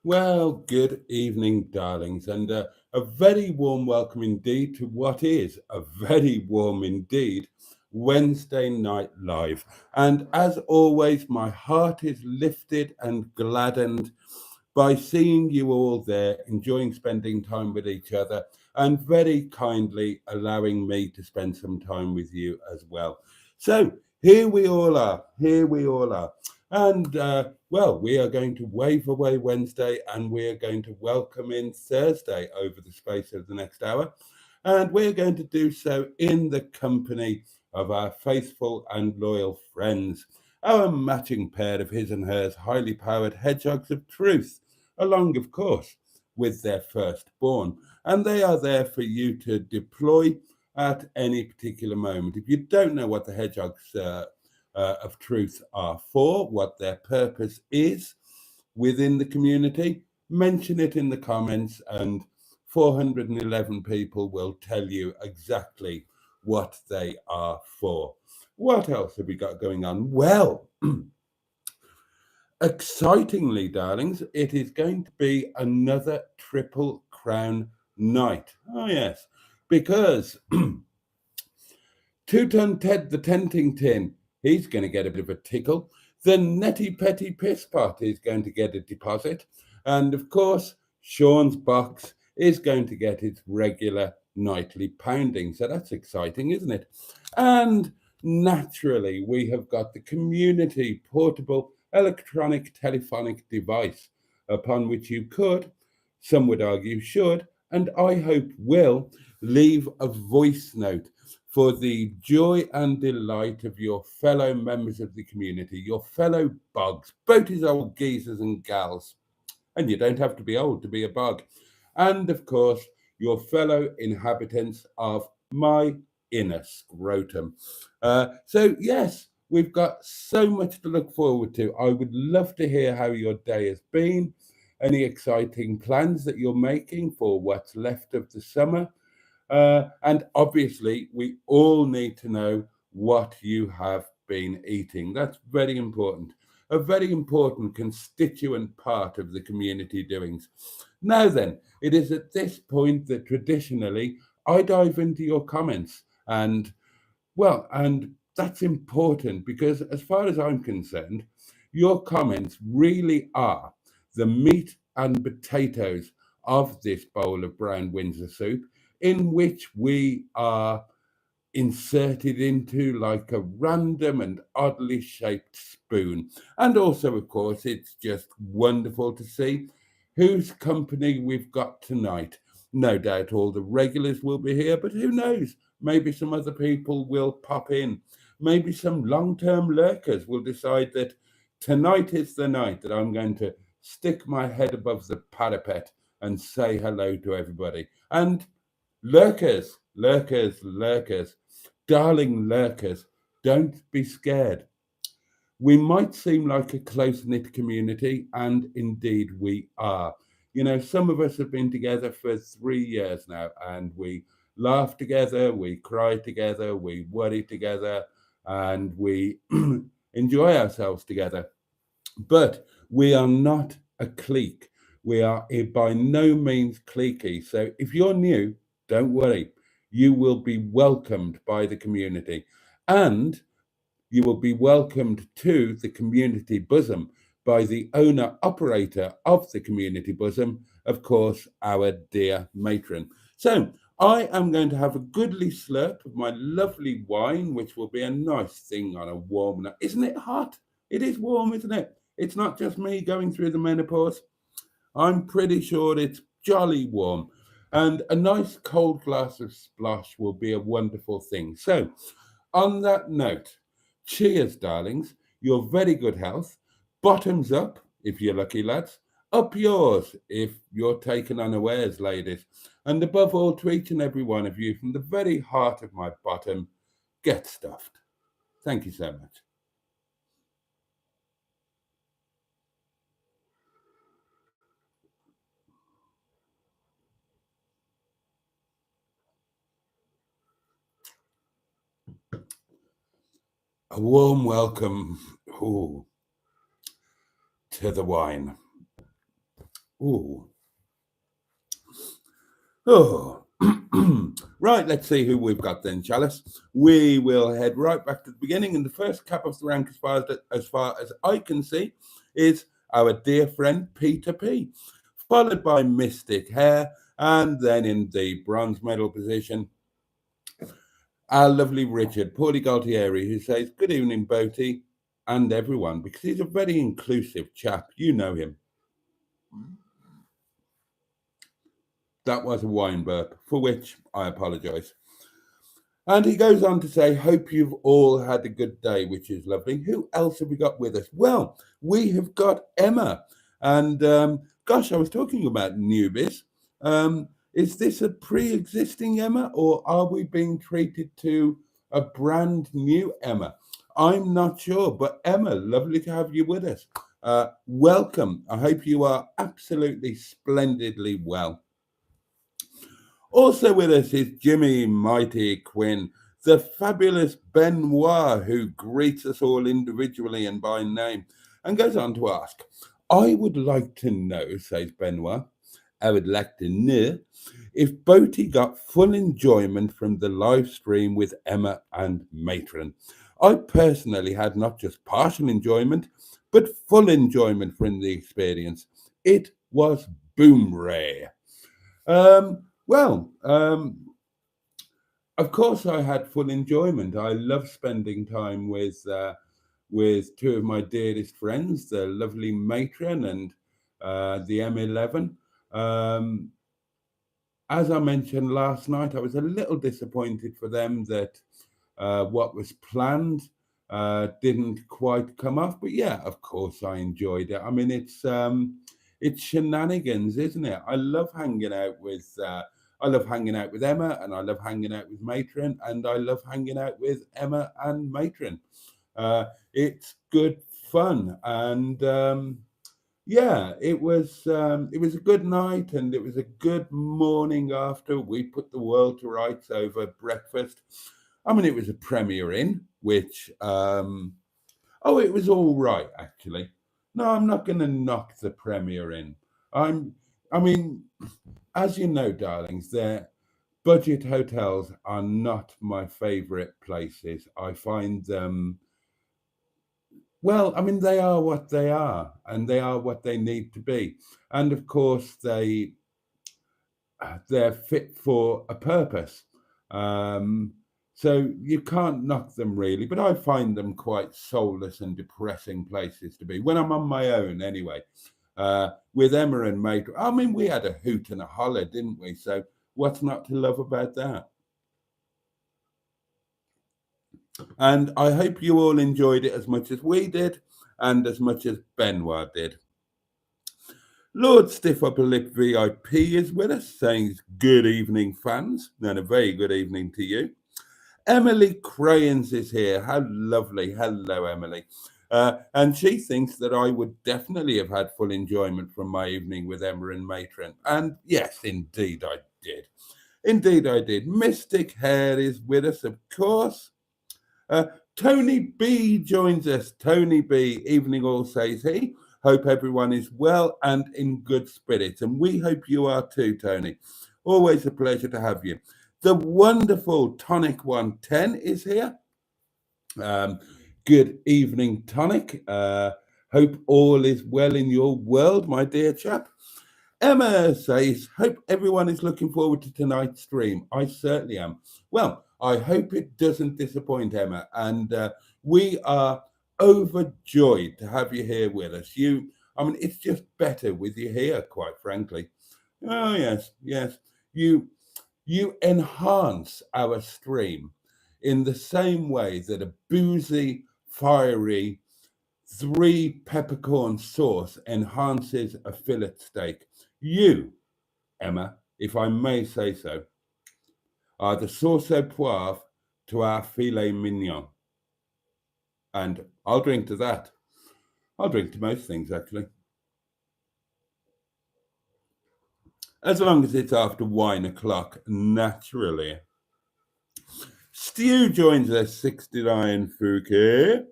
Well, good evening, darlings, and a very warm welcome indeed to what is a very warm indeed Wednesday night live. And as always, my heart is lifted and gladdened by seeing you all there, enjoying spending time with each other, and very kindly allowing me to spend some time with you as well. So here we all are. Here we all are. And well, we are going to wave away Wednesday and we are going to welcome in Thursday over the space of the next hour. And we're going to do so in the company of our faithful and loyal friends, our matching pair of his and hers highly powered hedgehogs of truth, along, of course, with their firstborn. And they are there for you to deploy at any particular moment. If you don't know what the hedgehogs of truth are for, what their purpose is within the community, mention it in the comments, and 411 people will tell you exactly what they are for. What else have we got going on? Well, excitingly, darlings, it is going to be another Triple Crown night. Oh, yes, because Two Ton Ted the Tenting Tin, he's going to get a bit of a tickle. The Netty Petty Piss Pot is going to get a deposit. And of course, Sean's box is going to get its regular nightly pounding. So that's exciting, isn't it? And naturally, we have got the community portable electronic telephonic device upon which you could, some would argue should, and I hope will, leave a voice note for the joy and delight of your fellow members of the community, your fellow bugs, boaties, old geezers and gals. And you don't have to be old to be a bug. And of course, your fellow inhabitants of my inner scrotum. So, yes, we've got so much to look forward to. I would love to hear how your day has been, any exciting plans that you're making for what's left of the summer. And obviously, we all need to know what you have been eating. That's very important, a very important constituent part of the community doings. Now, then, it is at this point that traditionally I dive into your comments. And that's important because, as far as I'm concerned, your comments really are the meat and potatoes of this bowl of brown Windsor soup, in which we are inserted into like a random and oddly shaped spoon. And also, of course, it's just wonderful to see whose company we've got tonight. No doubt all the regulars will be here, but who knows? Maybe some other people will pop in. Maybe some long term lurkers will decide that tonight is the night that I'm going to stick my head above the parapet and say hello to everybody. And lurkers, lurkers, lurkers, darling lurkers, don't be scared. We might seem like a close knit community, and indeed we are. You know, some of us have been together for 3 years now, and we laugh together, we cry together, we worry together, and we enjoy ourselves together. But we are not a clique. We are by no means cliquey. So if you're new, don't worry. You will be welcomed by the community. And you will be welcomed to the community bosom by the owner operator of the community bosom, of course, our dear matron. So I am going to have a goodly slurp of my lovely wine, which will be a nice thing on a warm night. Isn't it hot? It is warm, isn't it? It's not just me going through the menopause. I'm pretty sure it's jolly warm. And a nice cold glass of splosh will be a wonderful thing. So, on that note, cheers, darlings. Your very good health. Bottoms up, if you're lucky, lads. Up yours, if you're taken unawares, ladies. And above all, to each and every one of you, from the very heart of my bottom, get stuffed. Thank you so much. A warm welcome ooh, to the wine. Ooh. Oh. Right, let's see who we've got then, Chalice. We will head right back to the beginning, and the first cap of the rank, as far as I can see, is our dear friend Peter P, followed by Mystic Hair, and then in the bronze medal position, our lovely Richard Paulie Galtieri, who says, "Good evening, Boaty, and everyone," because he's a very inclusive chap. You know him. That was a wine burp, for which I apologise. And he goes on to say, "Hope you've all had a good day," which is lovely. Who else have we got with us? Well, we have got Emma. And gosh, I was talking about newbies. Is this a pre existing Emma, or are we being treated to a brand new Emma? I'm not sure, but Emma, lovely to have you with us. Welcome. I hope you are absolutely splendidly well. Also with us is Jimmy Mighty Quinn, the fabulous Benoit, who greets us all individually and by name, and goes on to ask, "I would like to know," says Benoit, "I would like to know if Boaty got full enjoyment from the live stream with Emma and Matron. I personally had not just partial enjoyment, but full enjoyment from the experience. It was boom ray." Well, of course, I had full enjoyment. I love spending time with two of my dearest friends, the lovely Matron and the M11. Um, as I mentioned last night, I was a little disappointed for them that what was planned didn't quite come off. But yeah, of course, I enjoyed it. I mean, it's shenanigans, isn't it? I love hanging out with Emma, and I love hanging out with Matron, and I love hanging out with Emma and Matron. It's good fun, and yeah, it was a good night, and it was a good morning after we put the world to rights over breakfast. I mean, it was a Premier Inn, which oh, it was all right actually. No, I'm not going to knock the Premier Inn. I'm, I mean, as you know, darlings, their budget hotels are not my favourite places. I find them, well, I mean, they are what they are, and they are what they need to be, and of course they're fit for a purpose. Um, so you can't knock them really, but I find them quite soulless and depressing places to be when I'm on my own anyway. With Emma and Mate, I mean, we had a hoot and a holler, didn't we? So what's not to love about that? And I hope you all enjoyed it as much as we did and as much as Benoit did. Lord Stiff Upper Lip VIP is with us, saying good evening, fans, and a very good evening to you. Emily Crayons is here. How lovely. Hello, Emily. And she thinks that I would definitely have had full enjoyment from my evening with Emma and Matron. And yes, indeed I did. Indeed I did. Mystic Hair is with us, of course. Uh, Tony B joins us. Tony B, evening all, says he. Hope everyone is well and in good spirits. And we hope you are too, Tony. Always a pleasure to have you. The wonderful Tonic 110 is here. Good evening, Tonic. Hope all is well in your world, my dear chap. Emma says, "Hope everyone is looking forward to tonight's stream." I certainly am. Well, I hope it doesn't disappoint, Emma. And we are overjoyed to have you here with us. I mean, it's just better with you here, quite frankly. Oh, yes, yes. You enhance our stream in the same way that a boozy, fiery, three peppercorn sauce enhances a fillet steak. You, Emma, if I may say so, are the sauce au poivre to our filet mignon. And I'll drink to that. I'll drink to most things, actually. As long as it's after wine o'clock, naturally. Stu joins us, 69 Fuki.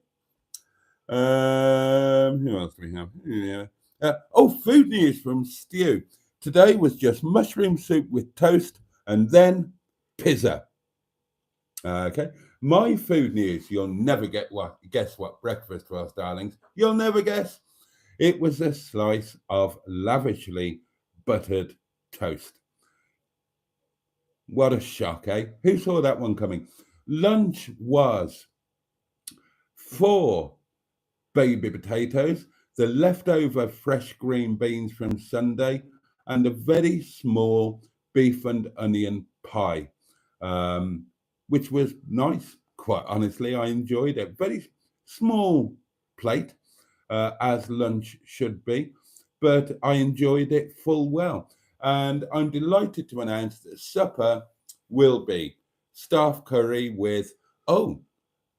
Who else do we have? Yeah. Food news from Stu. Today was just mushroom soup with toast and then pizza. Okay. My food news, you'll never guess what breakfast was, darlings. You'll never guess. It was a slice of lavishly buttered toast. What a shock, eh? Who saw that one coming? Lunch was 4 baby potatoes, the leftover fresh green beans from Sunday, and a very small beef and onion pie, which was nice. Quite honestly, I enjoyed it. Very small plate, as lunch should be, but I enjoyed it full well. And I'm delighted to announce that supper will be staff curry with,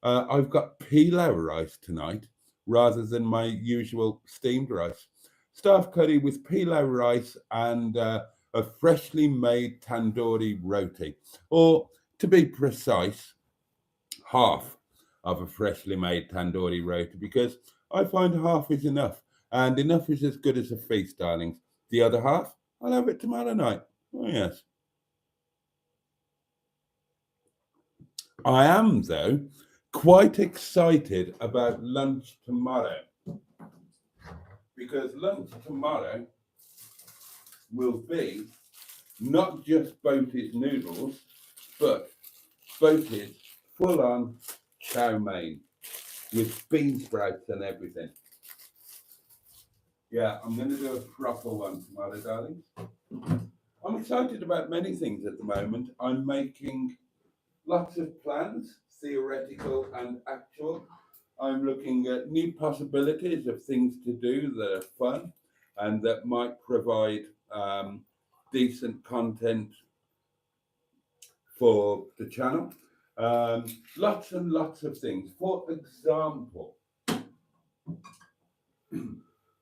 I've got pilau rice tonight rather than my usual steamed rice. Staff curry with pilau rice and a freshly made tandoori roti, or to be precise, half of a freshly made tandoori roti, because I find half is enough, and enough is as good as a feast, darlings. The other half, I'll have it tomorrow night. Oh, yes. I am, though, quite excited about lunch tomorrow, because lunch tomorrow will be not just Boaty's noodles, but Boaty's full-on chow mein with bean sprouts and everything. Yeah, I'm going to do a proper one tomorrow, darlings. I'm excited about many things at the moment. I'm making lots of plans, theoretical and actual. I'm looking at new possibilities of things to do that are fun and that might provide decent content for the channel. Lots and lots of things. For example,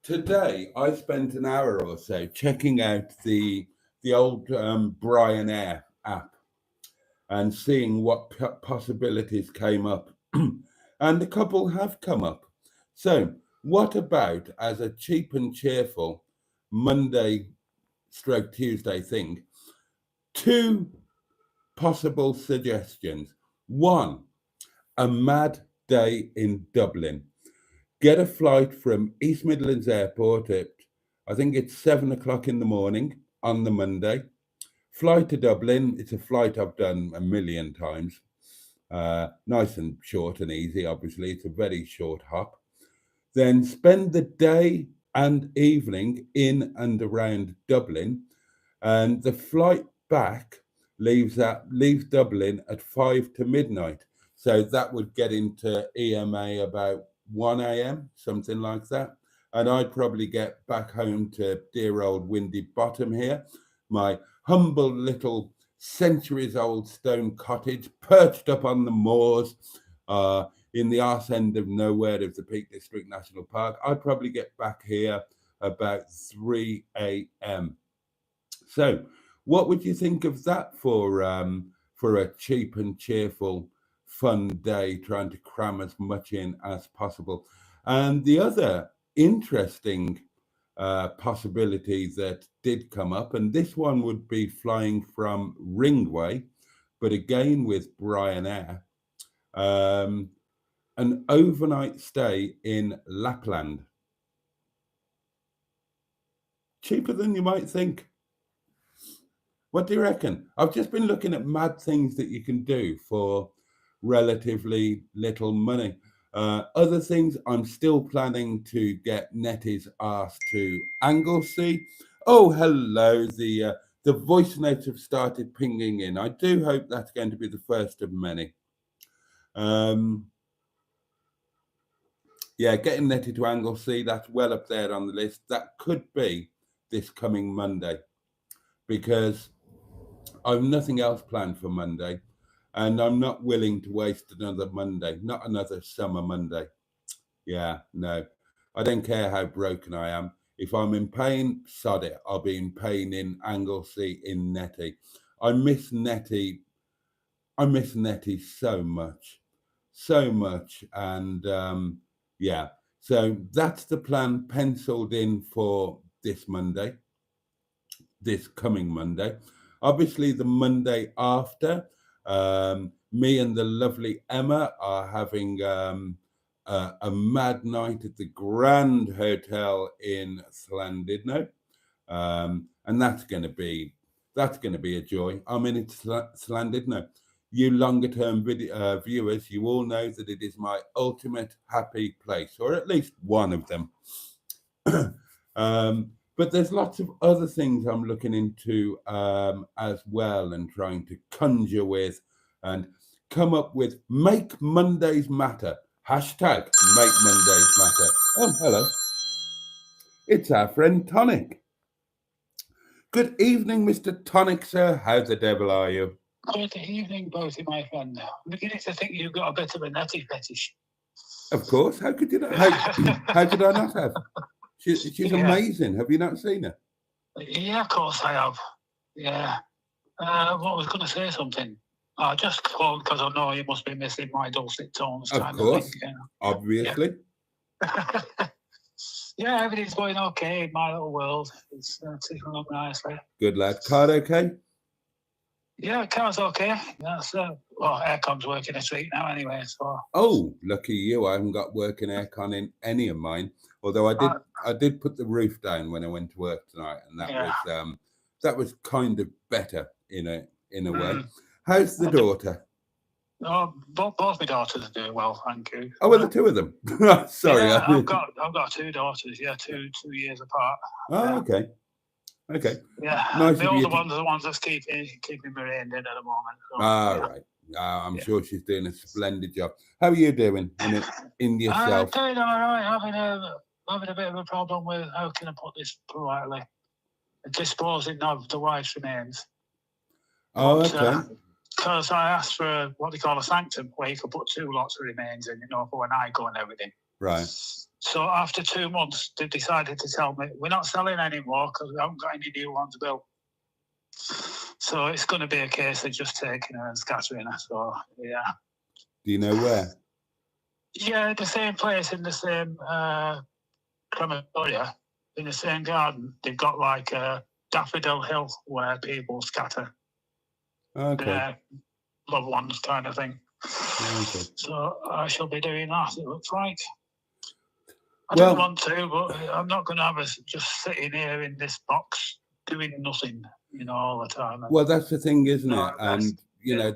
today I spent an hour or so checking out the old Brian Air app and seeing what possibilities came up. And a couple have come up. So, what about, as a cheap and cheerful Monday stroke Tuesday thing, 2 possible suggestions. 1, a mad day in Dublin. Get a flight from East Midlands Airport at, I think it's 7 o'clock in the morning on the Monday. Fly to Dublin. It's a flight I've done a million times. Nice and short and easy, obviously. It's a very short hop. Then spend the day and evening in and around Dublin. And the flight back leaves Dublin at 5 to midnight. So that would get into EMA about 1 a.m., something like that. And I'd probably get back home to dear old Windy Bottom here, my humble little centuries-old stone cottage perched up on the moors in the arse end of nowhere of the Peak District National Park. I'd probably get back here about 3 a.m. So, what would you think of that for a cheap and cheerful, fun day, trying to cram as much in as possible? And the other interesting possibility that did come up, and this one would be flying from Ringway, but again with Brian Air, an overnight stay in Lapland. Cheaper than you might think. What do you reckon? I've just been looking at mad things that you can do for relatively little money. Other things, I'm still planning to get Nettie's ass to Anglesey. Oh, hello. The voice notes have started pinging in. I do hope that's going to be the first of many. Yeah, getting Nettie to Anglesey, that's well up there on the list. That could be this coming Monday, because I've nothing else planned for Monday, and I'm not willing to waste another Monday, not another summer Monday. Yeah, no. I don't care how broken I am. If I'm in pain, sod it. I'll be in pain in Anglesey, in Nettie. I miss Nettie I miss Nettie so much, so much. And yeah, so that's the plan penciled in for this Monday, this coming Monday. Obviously, the Monday after, me and the lovely Emma are having a mad night at the Grand Hotel in Llandudno, and that's going to be a joy. I mean, it's Llandudno. You longer term viewers, you all know that it is my ultimate happy place, or at least one of them. But there's lots of other things I'm looking into as well, and trying to conjure with and come up with Make Mondays Matter. Hashtag Make Mondays Matter. Oh, hello. It's our friend Tonic. Good evening, Mr. Tonic, sir. How the devil are you? Good evening, Boaty, my friend. I'm beginning to think you've got a bit of a Nettie fetish. Of course. How could you not? How could I not have? She's amazing. Have you not seen her? Yeah, of course I have. Yeah. What was going to say something? I just called because I know you must be missing my dulcet tones. Of course. Obviously. Yeah. Yeah, everything's going okay in my little world. It's ticking along nicely. Good lad. Card okay? Yeah, car's okay. That's well, aircon's working this week now anyway. So. Oh, lucky you! I haven't got working aircon in any of mine. Although I did put the roof down when I went to work tonight, and that was kind of better in a way. How's the daughter? Oh, both my daughters are doing well, thank you. Oh, well, the two of them. Sorry, yeah, I've got two daughters. Yeah, two years apart. Oh, yeah. Okay. Okay. Yeah. Nice the older ones are the ones that's keeping me reined in at the moment. So, right. I'm sure she's doing a splendid job. How are you doing in yourself? I'm doing all right. Having a bit of a problem with, how can I put this politely, disposing of the wife's remains. Oh, okay. Because I asked for what they call a sanctum, where you could put two lots of remains in, for when I go and everything. Right. So after 2 months, they decided to tell me, we're not selling anymore because we haven't got any new ones built. So it's going to be a case of just taking her and scattering her. So, yeah. Do you know where? Yeah, the same place in the same crematoria, in the same garden. They've got like a daffodil hill where people scatter. Okay. Loved ones kind of thing. Okay. So I shall be doing that, it looks like. I don't want to, but I'm not going to have us just sitting here in this box doing nothing, all the time. Well, that's the thing, isn't it? And,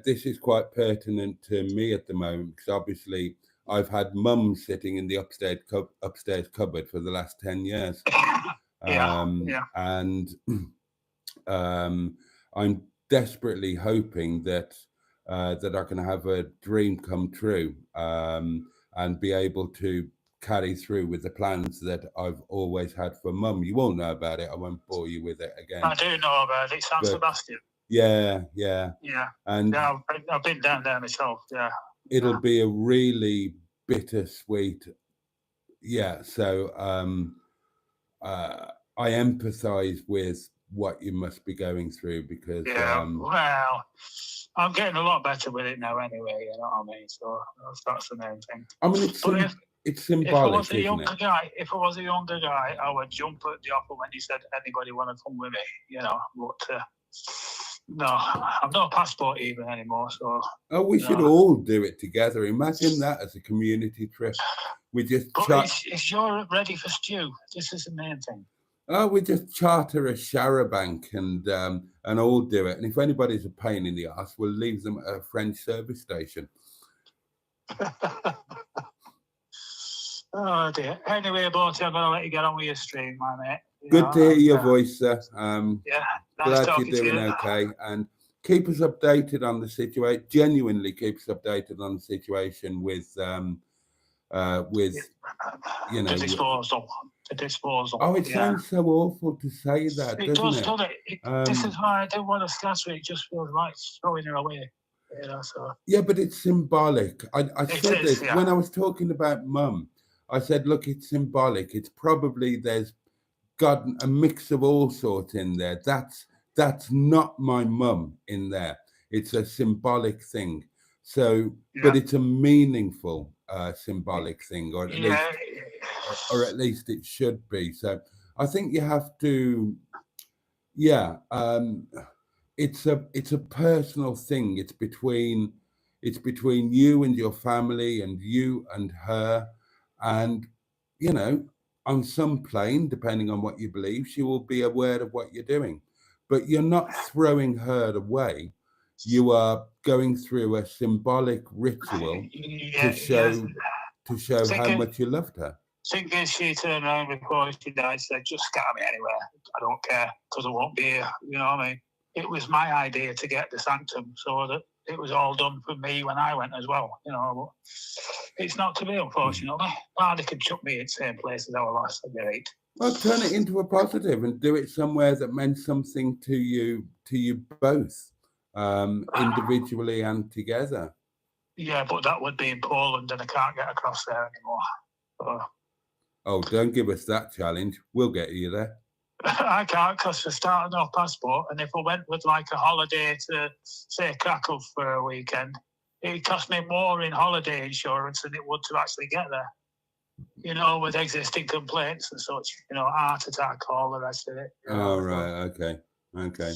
this is quite pertinent to me at the moment, because obviously I've had mum sitting in the upstairs cupboard for the last 10 years. And I'm desperately hoping that I can have a dream come true and be able to carry through with the plans that I've always had for mum. You all know about it. I won't bore you with it again. I do know about it. San Sebastian. Yeah. And I've been down there myself. Yeah. It'll be a really bittersweet. Yeah. So I empathise with what you must be going through, because well, I'm getting a lot better with it now anyway, you know what I mean? So that's the main thing. I mean, it's symbolic, if I was a younger guy, I would jump at the offer when he said, anybody want to come with me, but no, I've no passport even anymore, so... Oh, we should all do it together. Imagine that as a community trip. We just... Is Europe ready for stew? This is the main thing. Oh, we just charter a charabanc and all do it. And if anybody's a pain in the ass, we'll leave them at a French service station. Oh dear. Anyway, Boaty, I'm going to let you get on with your stream, my mate. Good to hear your voice, sir. Nice glad you're doing okay. And keep us updated on the situation. Genuinely keep us updated on the situation with the disposal. Oh, it sounds so awful to say that, doesn't it? Doesn't it? This is why I don't want to scatter it. It just feels like throwing her away. So. Yeah, but it's symbolic. I said this when I was talking about mum. I said, look, it's symbolic. It's probably there's got a mix of all sorts in there. That's not my mum in there. It's a symbolic thing. So, Yeah. but it's a meaningful symbolic thing, or Yeah. at least it should be. So, I think you have to, yeah. It's a personal thing. It's between you and your family, and you and her, and you know, on some plane, depending on what you believe, she will be aware of what you're doing, but you're not throwing her away. You are going through a symbolic ritual to Yeah, yes. show how Thinking, much you loved her. thinking she turned around before she died, said, "Just scatter me anywhere. I don't care because I won't be here." You know what I mean? It was my idea to get the sanctum, so that it was all done for me when I went as well. You know, but it's not to be, unfortunately. Well, they could chuck me in the same place as our last. I get it. Well, turn it into a positive and do it somewhere that meant something to you both, individually and together. Yeah, but that would be in Poland, and I can't get across there anymore. So. Oh, don't give us that challenge. We'll get you there. I can't because we're starting no passport, and if I went with like a holiday to, say, Krakow for a weekend, it cost me more in holiday insurance than it would to actually get there. You know, with existing complaints and such, you know, heart attack, all the rest of it. Oh, right. Okay.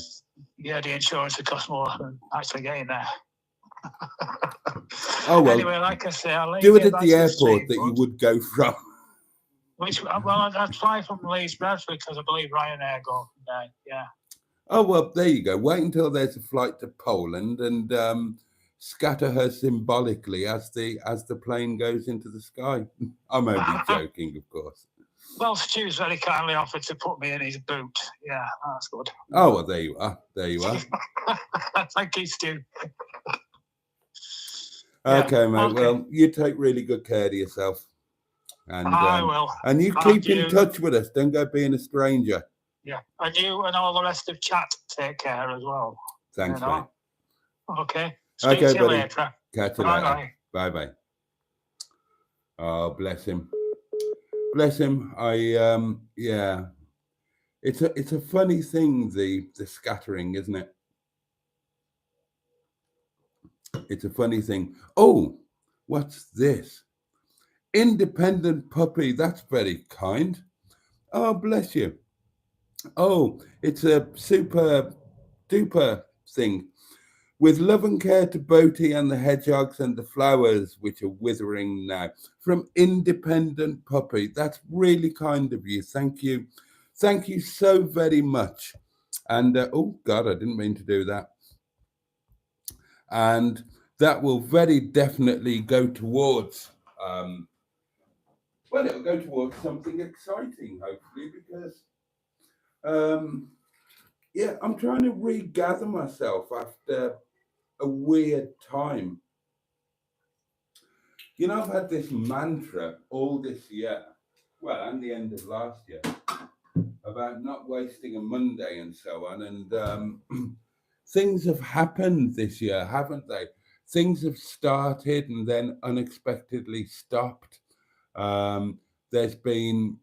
Yeah, the insurance would cost more than actually getting there. Oh, well. Anyway, like I say, I'll do it at the airport that you would go from. I'd fly from Leeds, Bradford, because I believe Ryanair go from there. Yeah. Oh, well, there you go. Wait until there's a flight to Poland and scatter her symbolically as the plane goes into the sky. I'm only joking, of course. Well, Stu's very kindly offered to put me in his boot. Yeah, that's good. Oh, well, there you are. Thank you, Stu. Okay, mate. Okay. Well, you take really good care of yourself. And I will. And you keep in touch with us. Don't go being a stranger. Yeah. And you and all the rest of chat take care as well. Thanks, mate. Okay. Speak to you buddy. later. Catch you later. Bye. Oh, bless him. Bless him. Yeah. It's a funny thing, the scattering, isn't it? It's a funny thing. Oh, what's this? Independent puppy. That's very kind. Oh, bless you. Oh, it's a super duper thing. With love and care to Boaty and the hedgehogs and the flowers which are withering now. From Independent Puppy. That's really kind of you. Thank you. Thank you so very much. And oh God, I didn't mean to do that. And that will very definitely go towards well, it'll go towards something exciting, hopefully, because yeah, I'm trying to regather myself after a weird time. You know, I've had this mantra all this year, well, and the end of last year, about not wasting a Monday and so on. And things have happened this year, haven't they? Things have started and then unexpectedly stopped. There's been,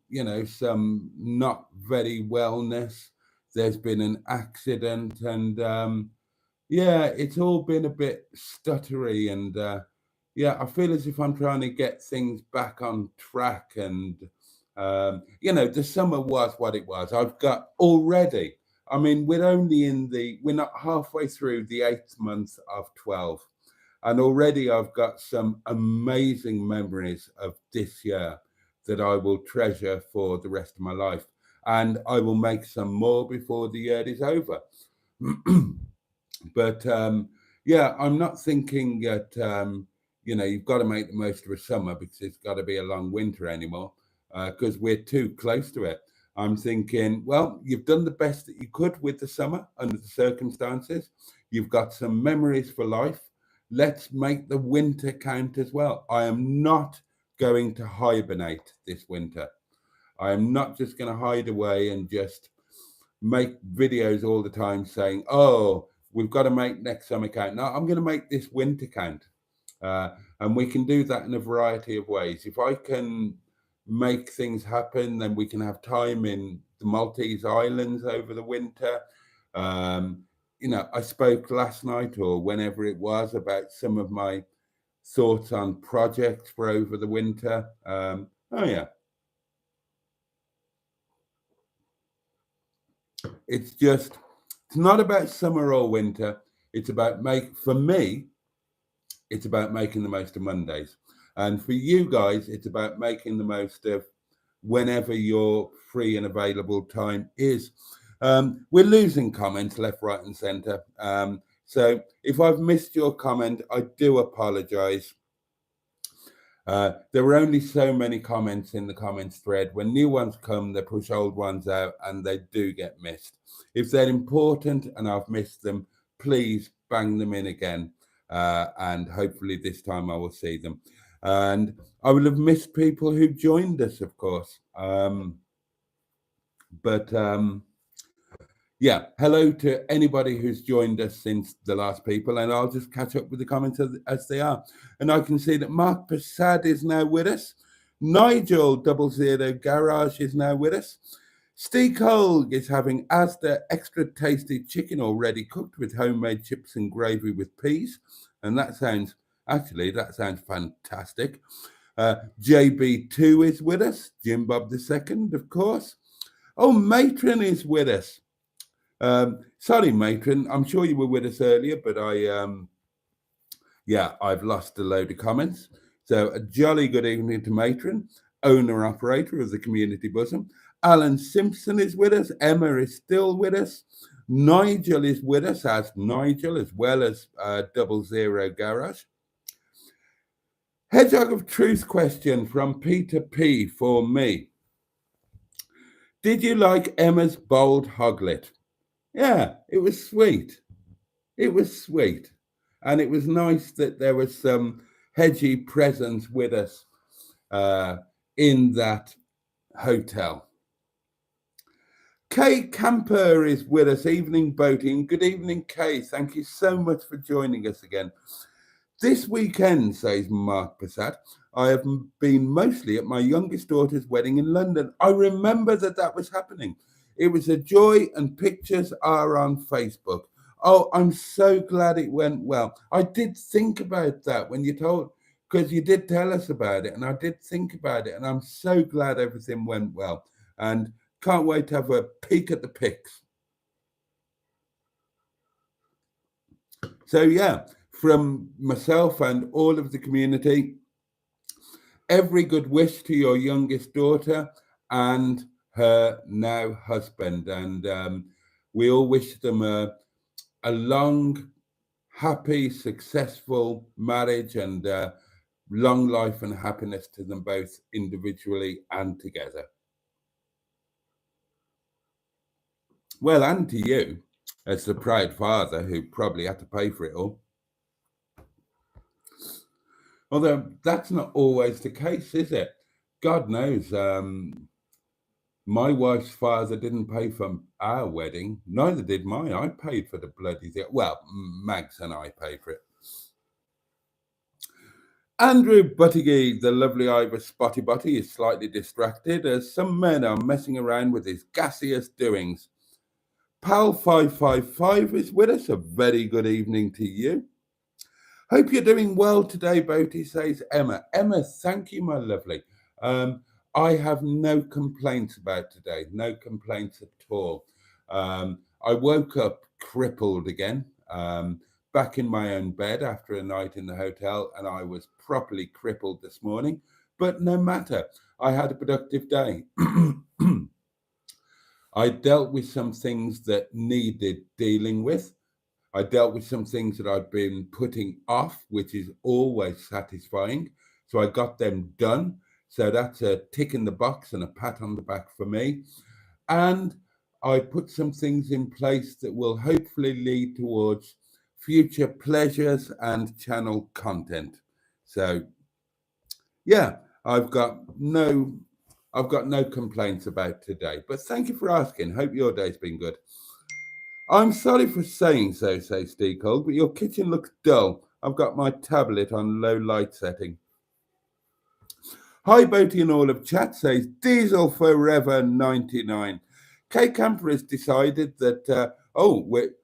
some not very wellness. There's been an accident, and yeah, it's all been a bit stuttery, and yeah, I feel as if I'm trying to get things back on track. And the summer was what it was. I've got already. I mean, we're not halfway through the 8th month of 12. And already I've got some amazing memories of this year that I will treasure for the rest of my life. And I will make some more before the year is over. But yeah, I'm not thinking that, you've got to make the most of a summer because it's got to be a long winter anymore because we're too close to it. I'm thinking, well, you've done the best that you could with the summer under the circumstances. You've got some memories for life. Let's make the winter count as well. I am not going to hibernate this winter. I am not just going to hide away and just make videos all the time saying, oh, we've got to make next summer count. No, I'm going to make this winter count. And we can do that in a variety of ways. If I can make things happen, then we can have time in the Maltese Islands over the winter. I spoke last night or whenever it was about some of my thoughts on projects for over the winter. Oh yeah, it's not about summer or winter. It's about for me, it's about making the most of Mondays. And for you guys, it's about making the most of whenever your free and available time is. We're losing comments left, right, and centre. So if I've missed your comment, I do apologise. There were only so many comments in the comments thread. When new ones come, they push old ones out and they do get missed. If they're important and I've missed them, please bang them in again. And hopefully this time I will see them. And I will have missed people who joined us, of course. Yeah, hello to anybody who's joined us since the last people, and I'll just catch up with the comments as they are. And I can see that Mark Passad is now with us. Nigel 00 Garage is now with us. Steve Colg is having Asda extra tasty chicken already cooked with homemade chips and gravy with peas. And that sounds fantastic. JB2 is with us. Jim Bob II, of course. Oh, Matron is with us. Sorry, Matron. I'm sure you were with us earlier, but I've lost a load of comments. So a jolly good evening to Matron, owner-operator of the Community Bosom. Alan Simpson is with us. Emma is still with us. Nigel is with us as Nigel, as well as 00 Garage. Hedgehog of Truth question from Peter P for me. Did you like Emma's bold hoglet? Yeah, it was sweet. It was sweet. And it was nice that there was some hedgy presence with us in that hotel. Kay Camper is with us. Evening, Boaty. And good evening, Kay. Thank you so much for joining us again. This weekend, says Mark Passat, I have been mostly at my youngest daughter's wedding in London. I remember that was happening. It was a joy and pictures are on Facebook. Oh, I'm so glad it went well. I did think about that when you told, because you did tell us about it, and I did think about it, and I'm so glad everything went well. And can't wait to have a peek at the pics. So yeah, from myself and all of the community, every good wish to your youngest daughter and her now husband. And we all wish them a long, happy, successful marriage and long life and happiness to them both individually and together. Well, and to you, as the proud father who probably had to pay for it all. Although that's not always the case, is it? God knows. My wife's father didn't pay for our wedding. Neither did mine. I paid for the bloody thing. Well, Mags and I paid for it. Andrew Buttigieg, the lovely Ivor Spotty Botty, is slightly distracted as some men are messing around with his gaseous doings. Pal555 is with us. A very good evening to you. Hope you're doing well today, Boaty, says Emma. Emma, thank you, my lovely. I have no complaints about today, no complaints at all. I woke up crippled again, back in my own bed after a night in the hotel, and I was properly crippled this morning. But no matter, I had a productive day. I dealt with some things that needed dealing with. I dealt with some things that I've been putting off, which is always satisfying. So I got them done. So that's a tick in the box and a pat on the back for me. And I put some things in place that will hopefully lead towards future pleasures and channel content. So yeah, I've got no complaints about today. But thank you for asking. Hope your day's been good. I'm sorry for saying so, says Steve Cole, but your kitchen looks dull. I've got my tablet on low light setting. Hi, Boaty and all of chat, says Diesel Forever 99. Kay Camper has decided that,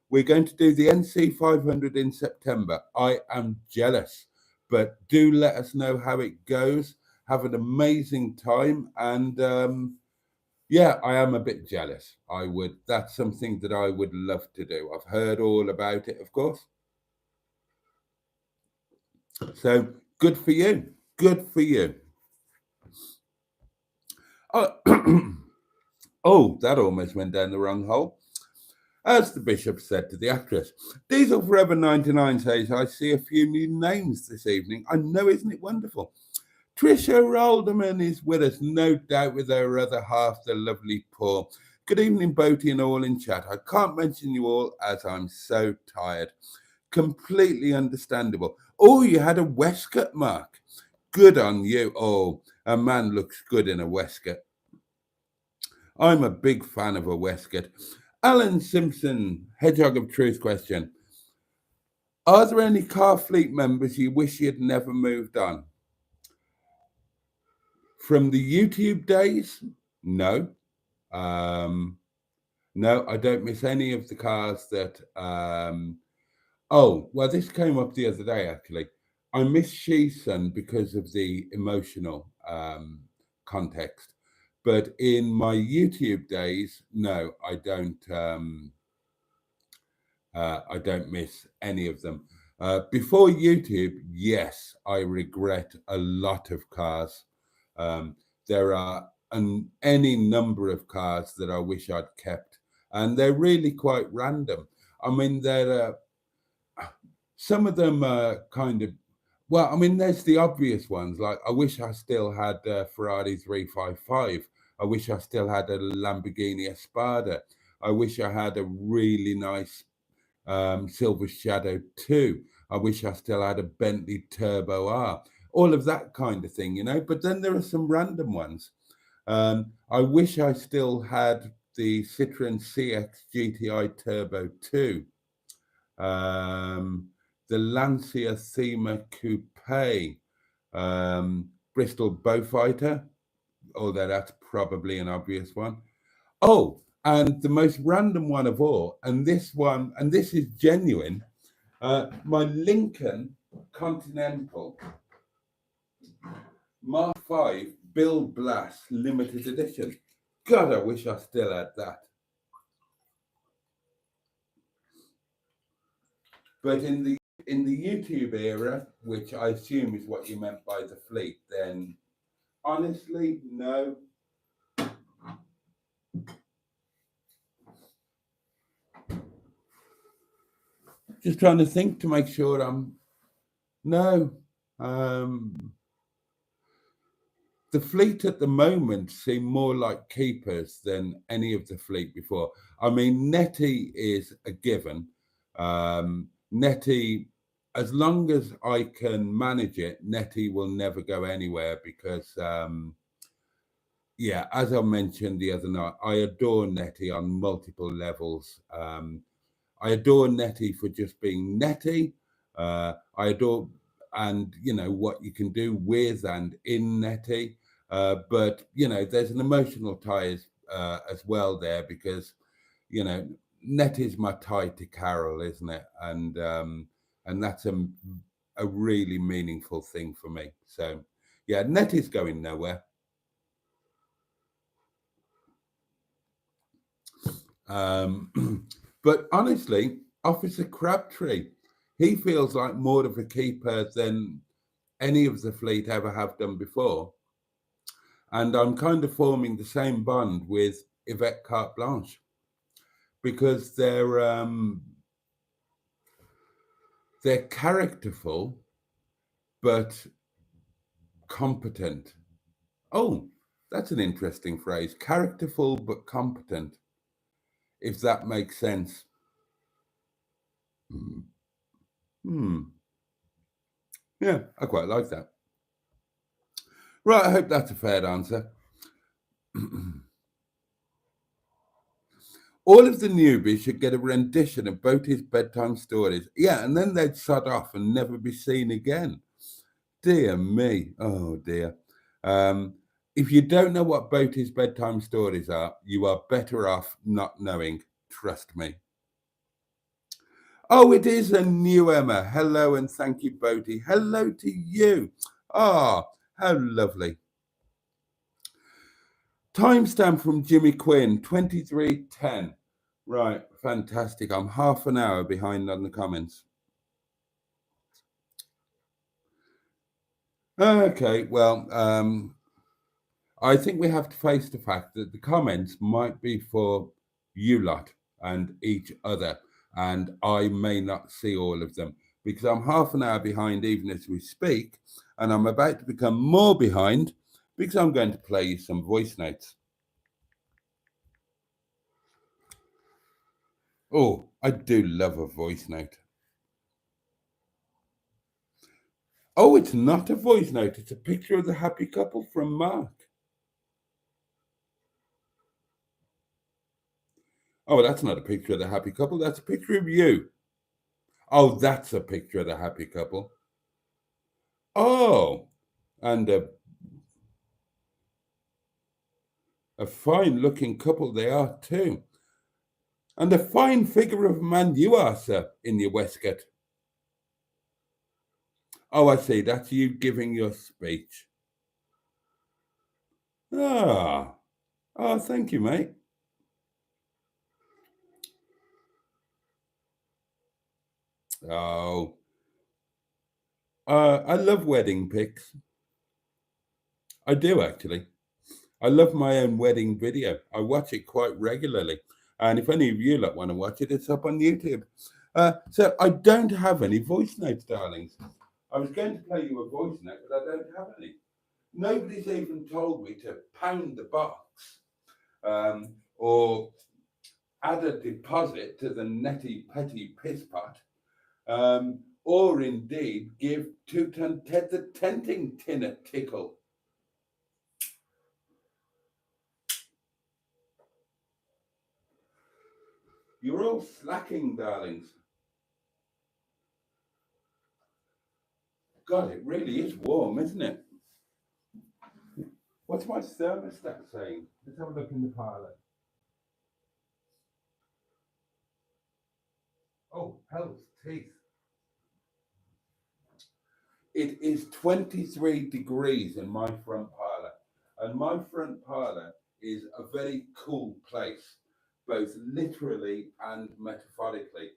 We're going to do the NC 500 in September. I am jealous, but do let us know how it goes. Have an amazing time. And yeah, I am a bit jealous. That's something that I would love to do. I've heard all about it, of course. So good for you. Good for you. Oh, oh, that almost went down the wrong hole. As the bishop said to the actress, Diesel Forever 99 says, I see a few new names this evening. I know, isn't it wonderful? Trisha Alderman is with us, no doubt, with her other half, the lovely Paul. Good evening, Boaty and all in chat. I can't mention you all as I'm so tired. Completely understandable. Oh, you had a waistcoat, Mark. Good on you. Oh, a man looks good in a waistcoat. I'm a big fan of a waistcoat. Alan Simpson, Hedgehog of Truth question. Are there any car fleet members you wish you'd never moved on? From the YouTube days? No. No, I don't miss any of the cars that... oh, well, this came up the other day, actually. I miss Sheeson because of the emotional context. But in my YouTube days, no, I don't miss any of them. Before YouTube, yes, I regret a lot of cars. There are any number of cars that I wish I'd kept, and they're really quite random. I mean, some of them are kind of, well, I mean, there's the obvious ones. Like, I wish I still had Ferrari 355. I wish I still had a Lamborghini Espada. I wish I had a really nice Silver Shadow 2. I wish I still had a Bentley Turbo R. All of that kind of thing, you know. But then there are some random ones. I wish I still had the Citroen CX GTI Turbo 2. The Lancia Thema Coupe, Bristol Beaufighter, although that's probably an obvious one. Oh, and the most random one of all, and this is genuine, my Lincoln Continental Mark V Bill Blass limited edition. God, I wish I still had that. But in the YouTube era, which I assume is what you meant by the fleet, then honestly, no. Just trying to think to make sure no. The fleet at the moment seem more like keepers than any of the fleet before. I mean, Nettie is a given. Nettie, as long as I can manage it, Nettie will never go anywhere because, yeah, as I mentioned the other night, I adore Nettie on multiple levels. I adore Nettie for just being Nettie. I adore, and you know, what you can do with and in Nettie. But you know, there's an emotional tie as well there because, you know, Nettie's my tie to Carol, isn't it? And that's a really meaningful thing for me. So yeah, Nettie's going nowhere. But honestly, Officer Crabtree, he feels like more of a keeper than any of the fleet ever have done before. And I'm kind of forming the same bond with Yvette Carte Blanche because they're characterful, but competent. Oh, that's an interesting phrase. Characterful, but competent, if that makes sense. Yeah, I quite like that. Right, I hope that's a fair answer. All of the newbies should get a rendition of Boaty's bedtime stories. Yeah, and then they'd sod off and never be seen again. Dear me. Oh, dear. If you don't know what Boaty's bedtime stories are, you are better off not knowing. Trust me. Oh, it is a new Emma. Hello and thank you, Boaty. Hello to you. Ah, how lovely. Timestamp from Jimmy Quinn, 23:10. Right, fantastic. I'm half an hour behind on the comments. Okay, well, I think we have to face the fact that the comments might be for you lot and each other, and I may not see all of them because I'm half an hour behind even as we speak, and I'm about to become more behind because I'm going to play you some voice notes. Oh, I do love a voice note. Oh, it's not a voice note, it's a picture of the happy couple from Mark. Oh, that's not a picture of the happy couple, that's a picture of you. Oh, that's a picture of the happy couple. Oh, and a fine looking couple they are too. And a fine figure of a man you are, sir, in your waistcoat. Oh, I see, that's you giving your speech. Ah, oh, thank you, mate. Oh, I love wedding pics. I do actually. I love my own wedding video. I watch it quite regularly. And if any of you lot want to watch it, it's up on YouTube. So I don't have any voice notes, darlings. I was going to play you a voice note, but I don't have any. Nobody's even told me to pound the box or add a deposit to the netty petty piss pot, or indeed give Two-Ton Ted the Tenting Tin a tickle. You're all slacking, darlings. God, it really is warm, isn't it? What's my thermostat saying? Let's have a look in the parlour. Oh, hell's teeth. It is 23 degrees in my front parlour. And my front parlour is a very cool place, both literally and metaphorically.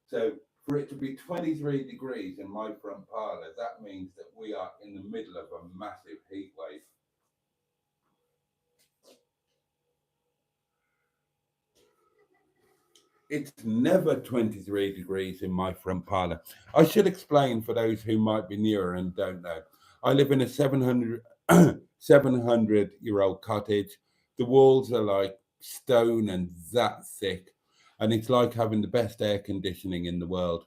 So for it to be 23 degrees in my front parlour, that means that we are in the middle of a massive heat wave. It's never 23 degrees in my front parlour. I should explain for those who might be newer and don't know. I live in a 700-year-old cottage. The walls are like stone and that thick, and it's like having the best air conditioning in the world.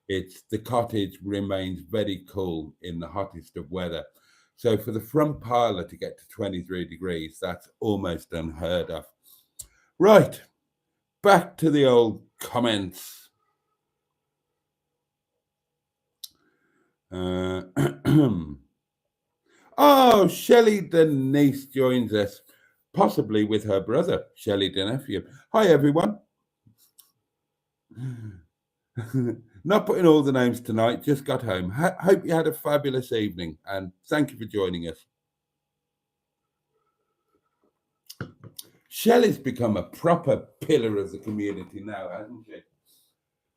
It's the cottage remains very cool in the hottest of weather. So for the front parlour to get to 23 degrees, that's almost unheard of. Right, back to the old comments. Oh, Shelley Denise joins us, possibly with her brother, Shelley the nephew. Hi, everyone. Not putting all the names tonight, just got home. Hope you had a fabulous evening, and thank you for joining us. Shelley's become a proper pillar of the community now, hasn't she?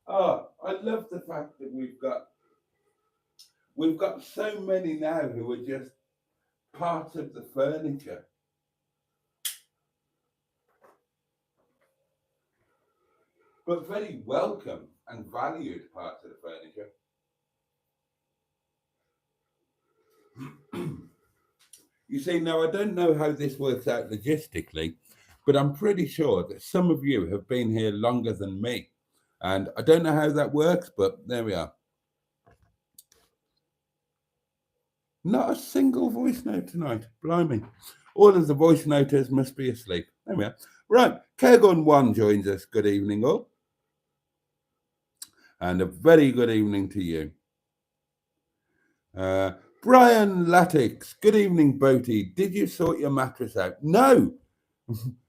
Oh, I love the fact that we've got so many now who are just part of the furniture. But very welcome and valued part of the furniture. You see, now I don't know how this works out logistically, but I'm pretty sure that some of you have been here longer than me. And I don't know how that works, but there we are. Not a single voice note tonight. Blimey. All of the voice noters must be asleep. There we are. Right. Kegon1 joins us. Good evening, all. And a very good evening to you. Brian Latix. Good evening, Boaty. Did you sort your mattress out? No.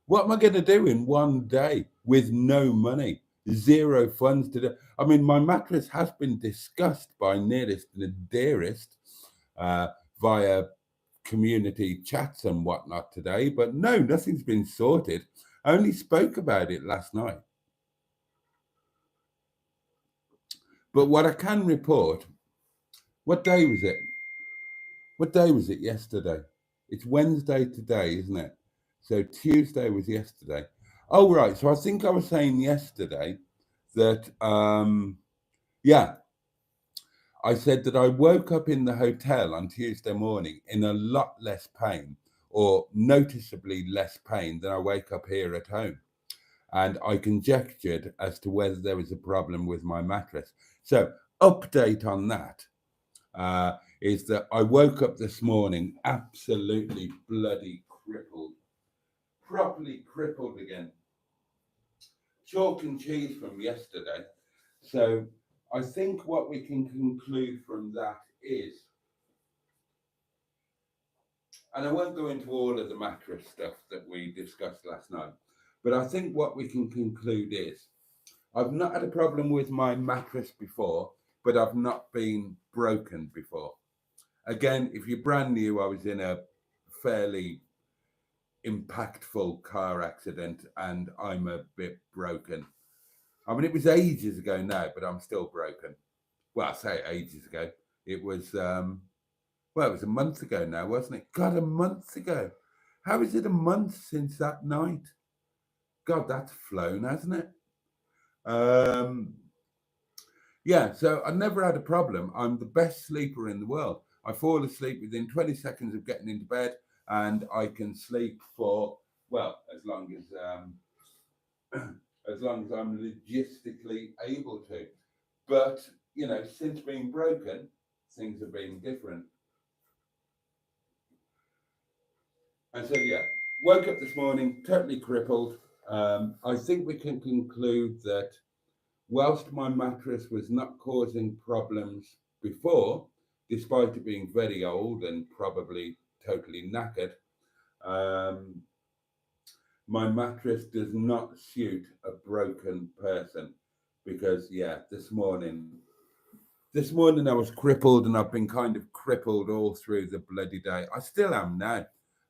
What am I going to do in one day with no money? zero funds to do. I mean, my mattress has been discussed by nearest and dearest via community chats and whatnot today, but no, nothing's been sorted. I only spoke about it last night. But what I can report, what day was it? What day was it yesterday? It's Wednesday today, isn't it? So Tuesday was yesterday. Oh, right. So I think I was saying yesterday that, yeah, I said that I woke up in the hotel on Tuesday morning in a lot less pain, or noticeably less pain than I wake up here at home. And I conjectured as to whether there was a problem with my mattress. So, update on that is that I woke up this morning absolutely bloody crippled, properly crippled again. Chalk and cheese from yesterday. So, I think what we can conclude from that is, and I won't go into all of the mattress stuff that we discussed last night, but I think what we can conclude is I've not had a problem with my mattress before, but I've not been broken before. Again, if you're brand new, I was in a fairly impactful car accident and I'm a bit broken. I mean, it was ages ago now, but I'm still broken. Well, I say ages ago. It was, well, it was a month ago now, wasn't it? God, a month ago. How is it a month since that night? God, that's flown, hasn't it? Yeah, so I never had a problem. I'm the best sleeper in the world. I fall asleep within 20 seconds of getting into bed, and I can sleep for, well, as long as I'm logistically able to. But you know, since being broken, things have been different. And so yeah, woke up this morning totally crippled. I think we can conclude that whilst my mattress was not causing problems before, despite it being very old and probably totally knackered, my mattress does not suit a broken person. Because yeah, this morning I was crippled, and I've been kind of crippled all through the bloody day. I still am now.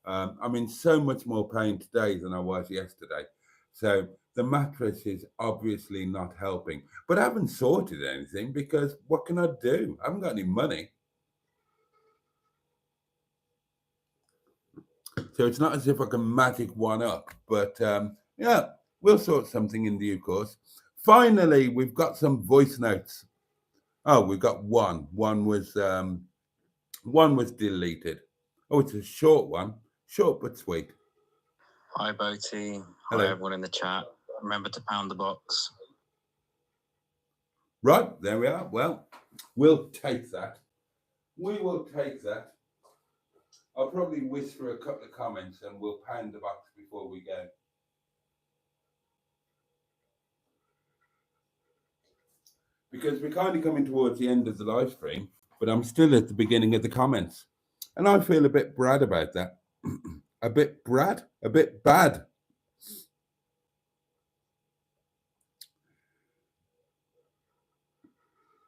I'm in so much more pain today than I was yesterday. So the mattress is obviously not helping. But I haven't sorted anything because what can I do? I haven't got any money. So it's not as if I can magic one up. But yeah, we'll sort something in due course. Finally, we've got some voice notes. Oh, we've got one. One was deleted. Oh, it's a short one. Short but sweet. Hi, Boaty. Hello. Hi, everyone in the chat. Remember to pound the box. Right, there we are. Well, we'll take that. We will take that. I'll probably whisper a couple of comments and we'll pound the box before we go. Because we're kind of coming towards the end of the live stream, but I'm still at the beginning of the comments. And I feel a bit bad about that. A bit bad.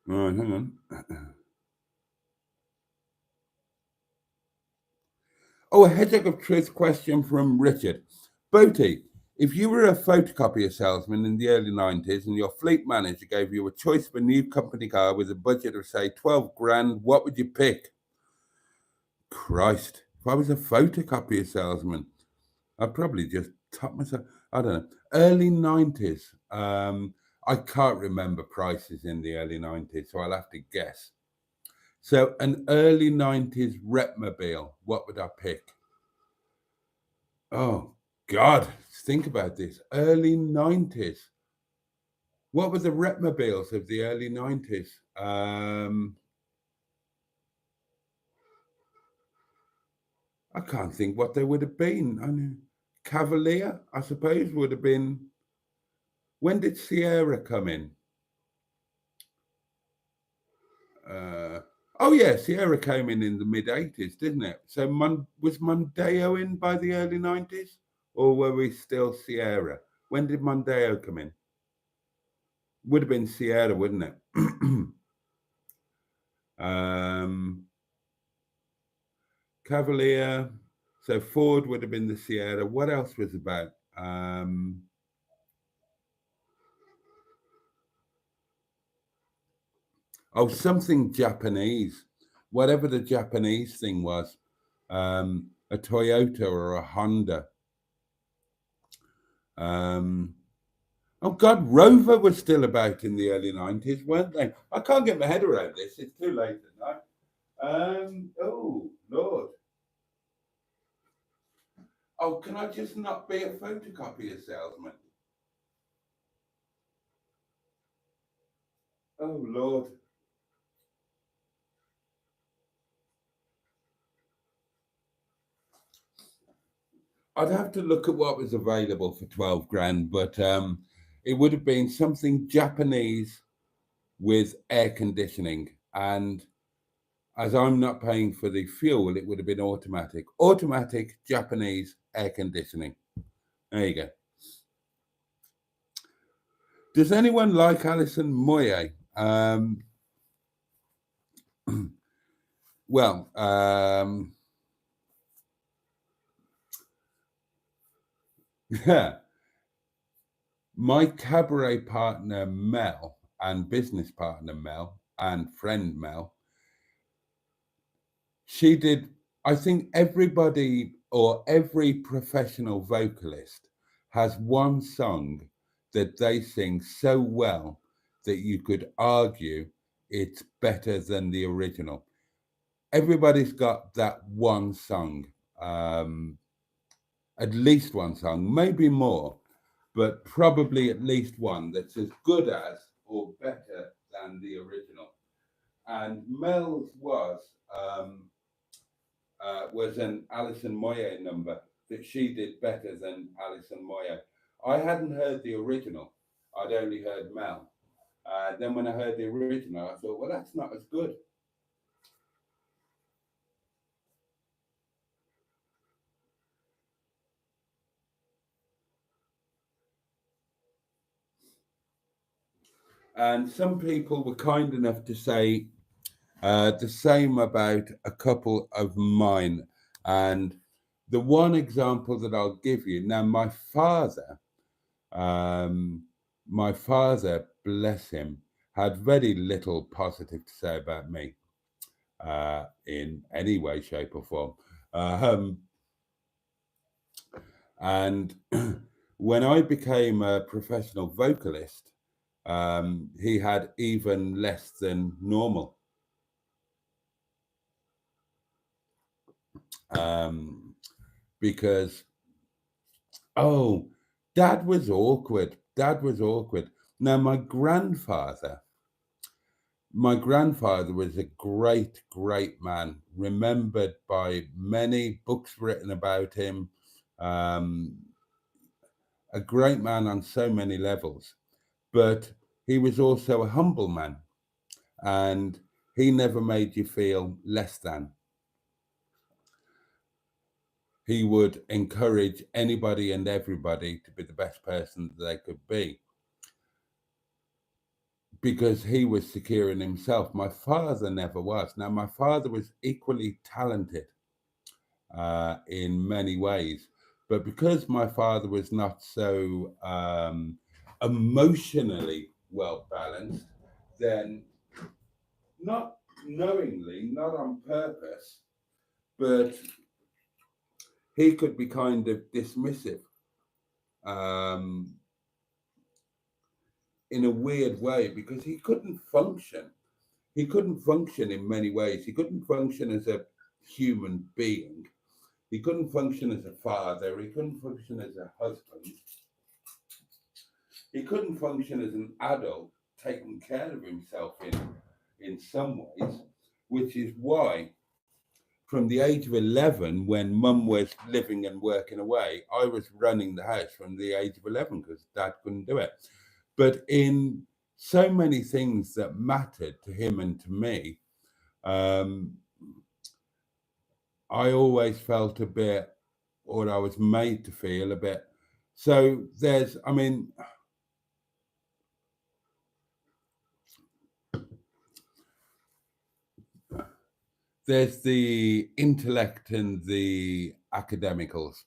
All right, hang on. Oh, a hedgehog of truth question from Richard. Boaty, if you were a photocopier salesman in the early 90s and your fleet manager gave you a choice of a new company car with a budget of, say, 12 grand, what would you pick? Christ, if I was a photocopier salesman, I'd probably just top myself. I don't know. Early 90s. I can't remember prices in the early 90s, so I'll have to guess. So an early 90s Repmobile, what would I pick? Oh, God, think about this. Early 90s. What were the Repmobiles of the early 90s? I can't think what they would have been. I know. Cavalier, I suppose, would have been. When did Sierra come in? Oh yeah, Sierra came in the mid-80s, didn't it? So was Mondeo in by the early 90s? Or were we still Sierra? When did Mondeo come in? would have been Sierra, wouldn't it? Cavalier. So Ford would have been the Sierra. What else was about? Oh, something Japanese. Whatever the Japanese thing was. A Toyota or a Honda. Oh God, Rover was still about in the early 90s, weren't they? I can't get my head around this. It's too late at night. Oh Lord. Oh, can I just not be a photocopier salesman? Oh Lord. I'd have to look at what was available for 12 grand, but it would have been something Japanese with air conditioning. And as I'm not paying for the fuel, it would have been automatic. Automatic Japanese air conditioning. There you go. Does anyone like Alison Moyet? Well, yeah. My cabaret partner Mel and business partner Mel and friend Mel, she did, I think everybody or every professional vocalist has one song that they sing so well that you could argue it's better than the original. Everybody's got that one song, at least one song, maybe more, but probably at least one that's as good as or better than the original. And Mel's was an Alison Moyet number that she did better than Alison Moyet. I hadn't heard the original. I'd only heard Mel. Then when I heard the original, I thought, well, that's not as good. And some people were kind enough to say the same about a couple of mine. And the one example that I'll give you now, my father, bless him, had very little positive to say about me in any way, shape, or form. And when I became a professional vocalist, he had even less than normal. Because, oh, Dad was awkward. Now, my grandfather was a great, great man, remembered by many, books written about him. A great man on so many levels, but he was also a humble man, and he never made you feel less than. He would encourage anybody and everybody to be the best person that they could be, because he was secure in himself. My father never was. Now, my father was equally talented in many ways, but because my father was not so emotionally well balanced, then not knowingly, not on purpose, but he could be kind of dismissive in a weird way, because he couldn't function. He couldn't function in many ways. He couldn't function as a human being. He couldn't function as a father. He couldn't function as a husband. He couldn't function as an adult taking care of himself in some ways, which is why from the age of 11, when Mum was living and working away, I was running the house from the age of 11 because Dad couldn't do it. But in so many things that mattered to him and to me, I always felt a bit, or I was made to feel a bit. So there's, I mean, there's the intellect and the academicals.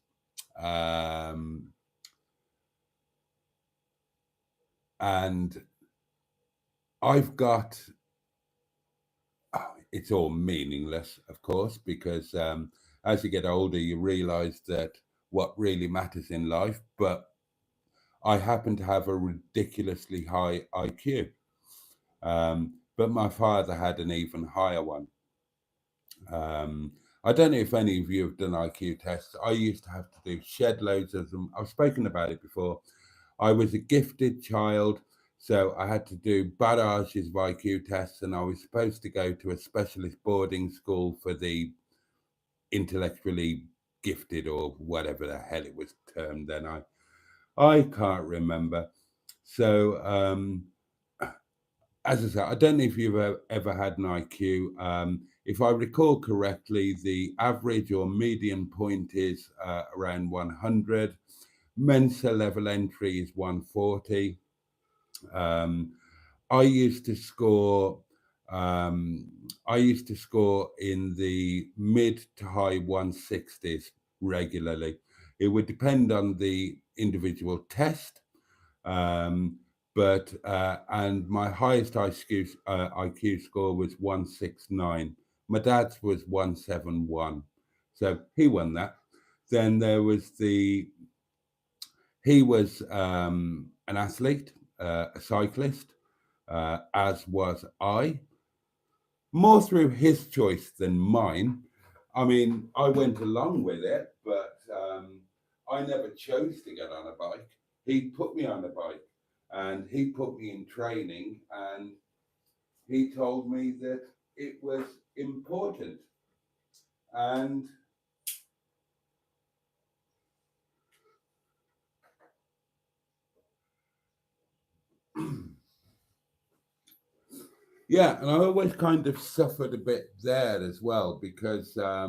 And I've got, it's all meaningless, of course, because as you get older, you realize that what really matters in life. But I happen to have a ridiculously high IQ. But my father had an even higher one. I don't know if any of you have done IQ tests. I used to have to do shed loads of them. I've spoken about it before. I was a gifted child, so I had to do barrages of IQ tests, and I was supposed to go to a specialist boarding school for the intellectually gifted, or whatever the hell it was termed then. I can't remember. So as I said, I don't know if you've ever had an IQ. If I recall correctly, the average or median point is around 100. Mensa level entry is 140. I used to score. I used to score in the mid to high 160s regularly. It would depend on the individual test. But and my highest IQ score was 169. My dad's was 171, so he won that. Then there was he was an athlete, a cyclist, as was I. More through his choice than mine. I mean, I went along with it, but I never chose to get on a bike. He put me on a bike, and he put me in training, and he told me that it was important. And yeah, and I always kind of suffered a bit there as well, because I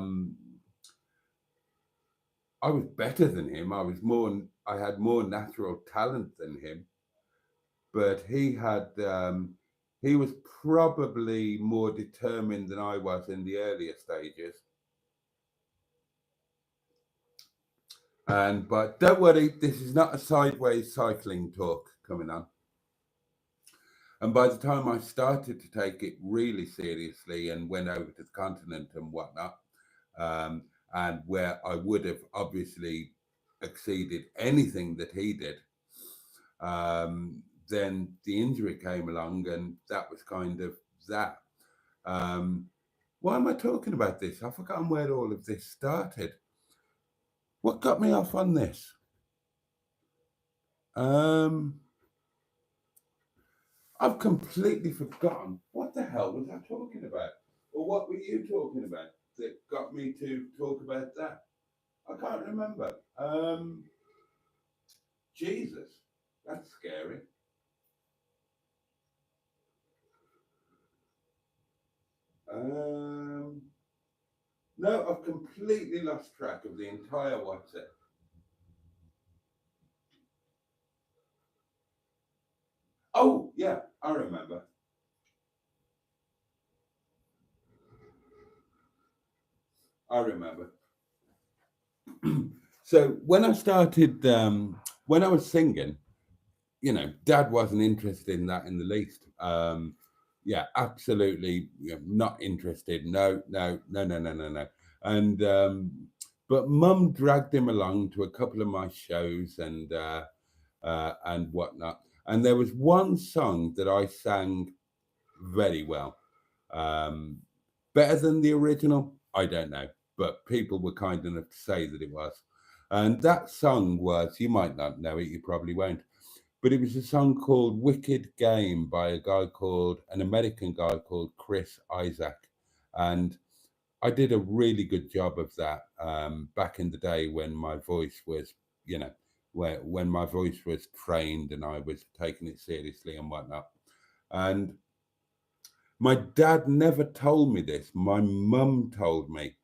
was better than him. I had more natural talent than him, but he was probably more determined than I was in the earlier stages. But don't worry, this is not a sideways cycling talk coming on. And by the time I started to take it really seriously and went over to the continent and whatnot, and where I would have obviously exceeded anything that he did, then the injury came along, and that was kind of that. Why am I talking about this? I've forgotten where all of this started. What got me off on this? I've completely forgotten. What the hell was I talking about? Or what were you talking about that got me to talk about that? I can't remember. Jesus, that's scary. No, I've completely lost track of the entire WhatsApp. Oh, yeah, I remember. So when I started, when I was singing, you know, Dad wasn't interested in that in the least. Yeah, absolutely, not interested. No. And but Mum dragged him along to a couple of my shows and whatnot. And there was one song that I sang very well, better than the original. I don't know, but people were kind enough to say that it was. And that song was, you might not know it, you probably won't, but it was a song called Wicked Game by an American guy called Chris Isaac. And I did a really good job of that back in the day when my voice was, when my voice was trained and I was taking it seriously and whatnot. And my dad never told me this. My mum told me.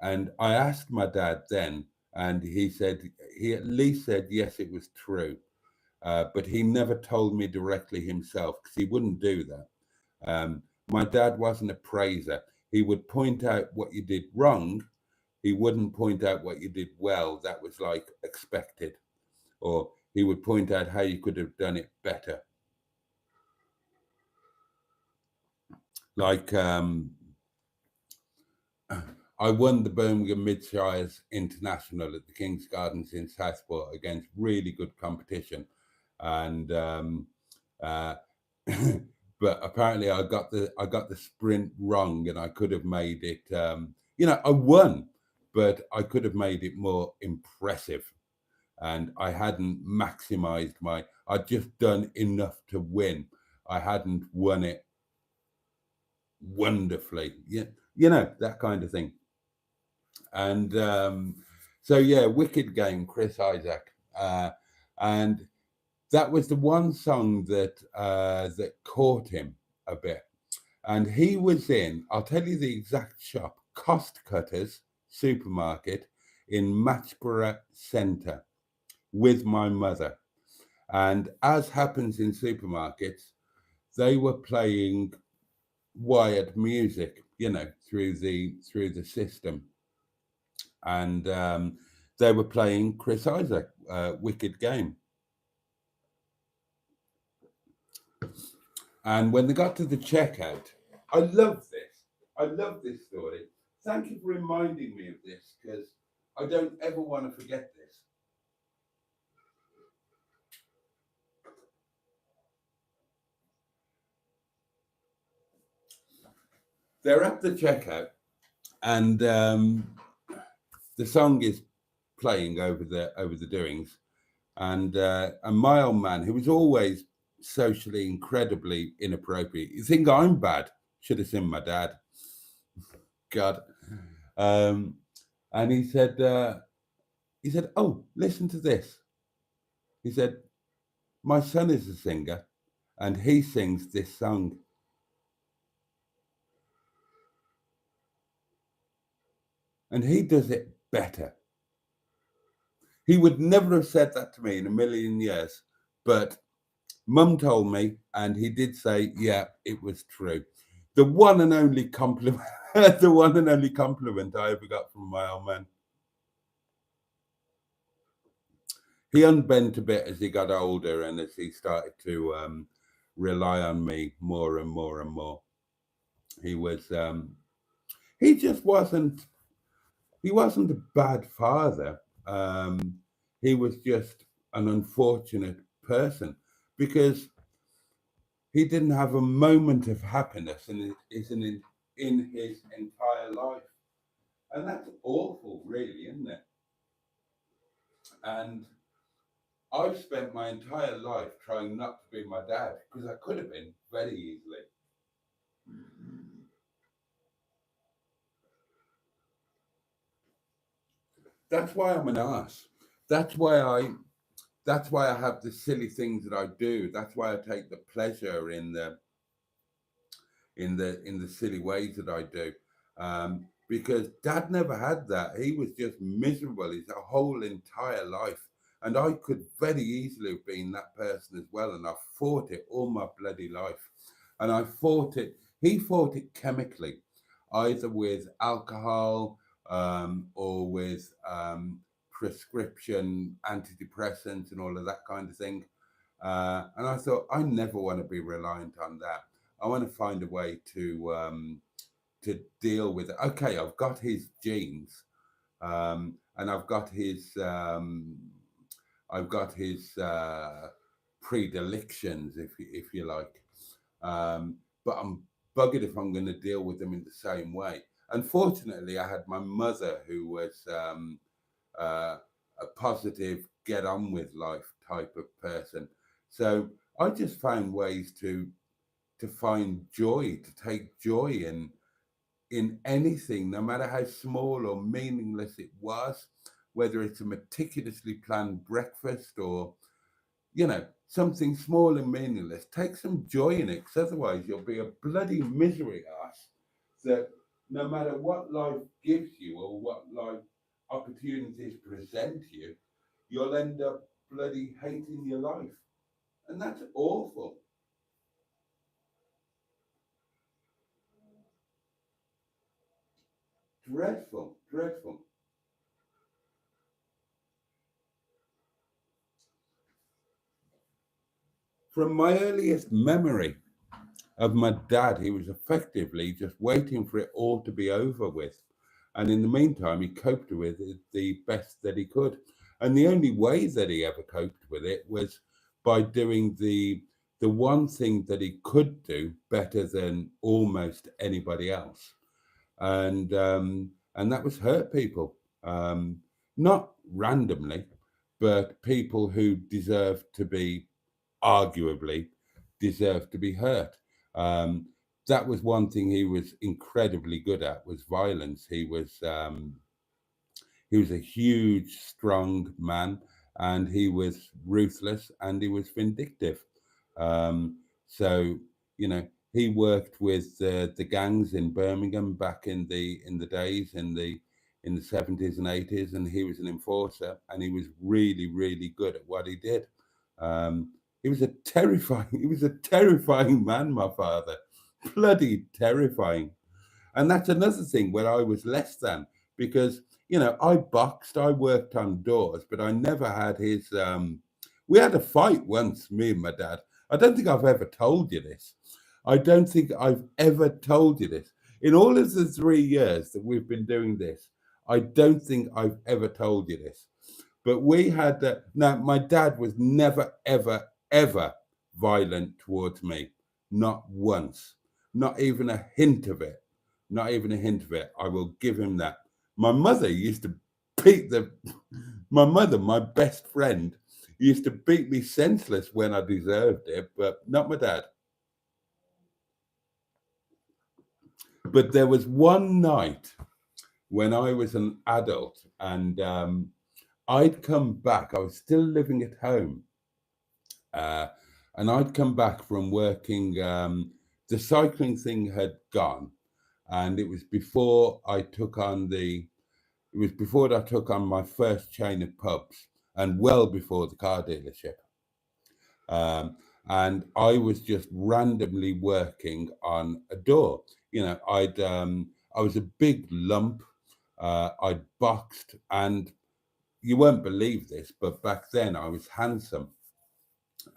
And I asked my dad then, and he at least said, yes, it was true. But he never told me directly himself, because he wouldn't do that. My dad wasn't a praiser. He would point out what you did wrong. He wouldn't point out what you did well. That was like expected. Or he would point out how you could have done it better. Like I won the Birmingham Mid-Shires International at the King's Gardens in Southport against really good competition, and but apparently I got the sprint wrong, and I could have made it. I won, but I could have made it more impressive, and I hadn't maximised my. I'd just done enough to win. I hadn't won it wonderfully. That kind of thing. And so yeah, wicked game, Chris Isaak, and that was the one song that caught him a bit. And he was in, I'll tell you the exact shop, Cost Cutters Supermarket in Matchborough Centre with my mother. And as happens in supermarkets, they were playing wired music, through the system. And they were playing Chris Isaak, Wicked Game. And when they got to the checkout, I love this story. Thank you for reminding me of this, because I don't ever want to forget this. They're at the checkout, and the song is playing over the doings, and my old man, who was always socially incredibly inappropriate. You think I'm bad? Should have seen my dad. God. And he said, "Oh, listen to this." He said, "My son is a singer, and he sings this song." And he does it better. He would never have said that to me in a million years, but Mum told me, and he did say, yeah, it was true. The one and only compliment, the one and only compliment I ever got from my old man. He unbent a bit as he got older, and as he started to rely on me more and more and more. He was, he just wasn't. He wasn't a bad father. He was just an unfortunate person, because he didn't have a moment of happiness in his entire life. And that's awful, really, isn't it? And I've spent my entire life trying not to be my dad, because I could have been very easily. That's why I'm an arse. That's why I have the silly things that I do. That's why I take the pleasure in the silly ways that I do. Because Dad never had that. He was just miserable his whole entire life. And I could very easily have been that person as well. And I fought it all my bloody life. And I fought it. He fought it chemically, either with alcohol or with prescription antidepressants and all of that kind of thing. And I thought, I never want to be reliant on that. I want to find a way to deal with it. Okay, I've got his genes, and I've got his predilections, if you like. But I'm buggered if I'm going to deal with them in the same way. Unfortunately, I had my mother, who was a positive, get on with life type of person. So I just found ways to find joy, to take joy in anything, no matter how small or meaningless it was, whether it's a meticulously planned breakfast or, something small and meaningless. Take some joy in it, because otherwise you'll be a bloody misery ass that no matter what life gives you or what life opportunities present you, you'll end up bloody hating your life. And that's awful. dreadful, dreadful. From my earliest memory of my dad, he was effectively just waiting for it all to be over with. And in the meantime, he coped with it the best that he could. And the only way that he ever coped with it was by doing the one thing that he could do better than almost anybody else. And that was hurt people. Not randomly, but people who deserved to be arguably deserved to be hurt. Um, that was one thing he was incredibly good at, was violence. He was a huge, strong man, and he was ruthless and he was vindictive. So you know, he worked with the gangs in Birmingham back in the days in the 70s and 80s, and he was an enforcer, and he was really, really good at what he did. He was a terrifying man, my father, bloody terrifying. And that's another thing where I was less than, because I boxed, I worked on doors, but I never had his. We had a fight once, me and my dad. I don't think I've ever told you this. I don't think I've ever told you this. In all of the 3 years that we've been doing this, I don't think I've ever told you this. But we had that. Now, my dad was never, ever, ever violent towards me. Not once. Not even a hint of it. Not even a hint of it. I will give him that. My mother used to beat my mother, my best friend, used to beat me senseless when I deserved it, but not my dad. But there was one night when I was an adult, and I'd come back. I was still living at home, and I'd come back from working. The cycling thing had gone, and it was before I took on my first chain of pubs, and well before the car dealership. And I was just randomly working on a door. I was a big lump. I'd boxed, and you won't believe this, but back then I was handsome,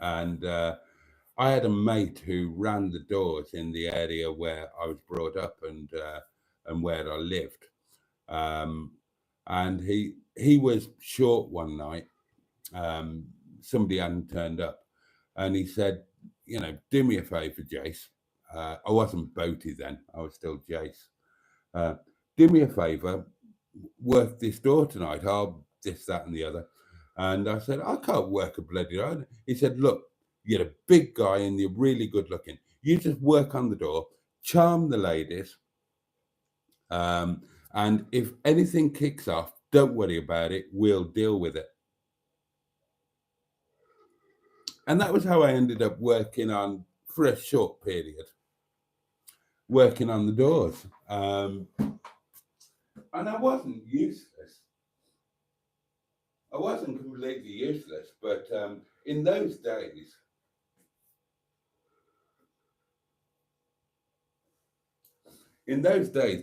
and I had a mate who ran the doors in the area where I was brought up and where I lived. Um, and he was short one night. Somebody hadn't turned up, and he said, do me a favor, Jace. I wasn't Boaty then; I was still Jace. Do me a favor, work this door tonight. I'll this, that, and the other. And I said, I can't work a bloody door. He said, look, you're a big guy and you're really good looking. You just work on the door, charm the ladies, and if anything kicks off, don't worry about it. We'll deal with it. And that was how I ended up working on, for a short period, working on the doors. And I wasn't useless. I wasn't completely useless, but in those days,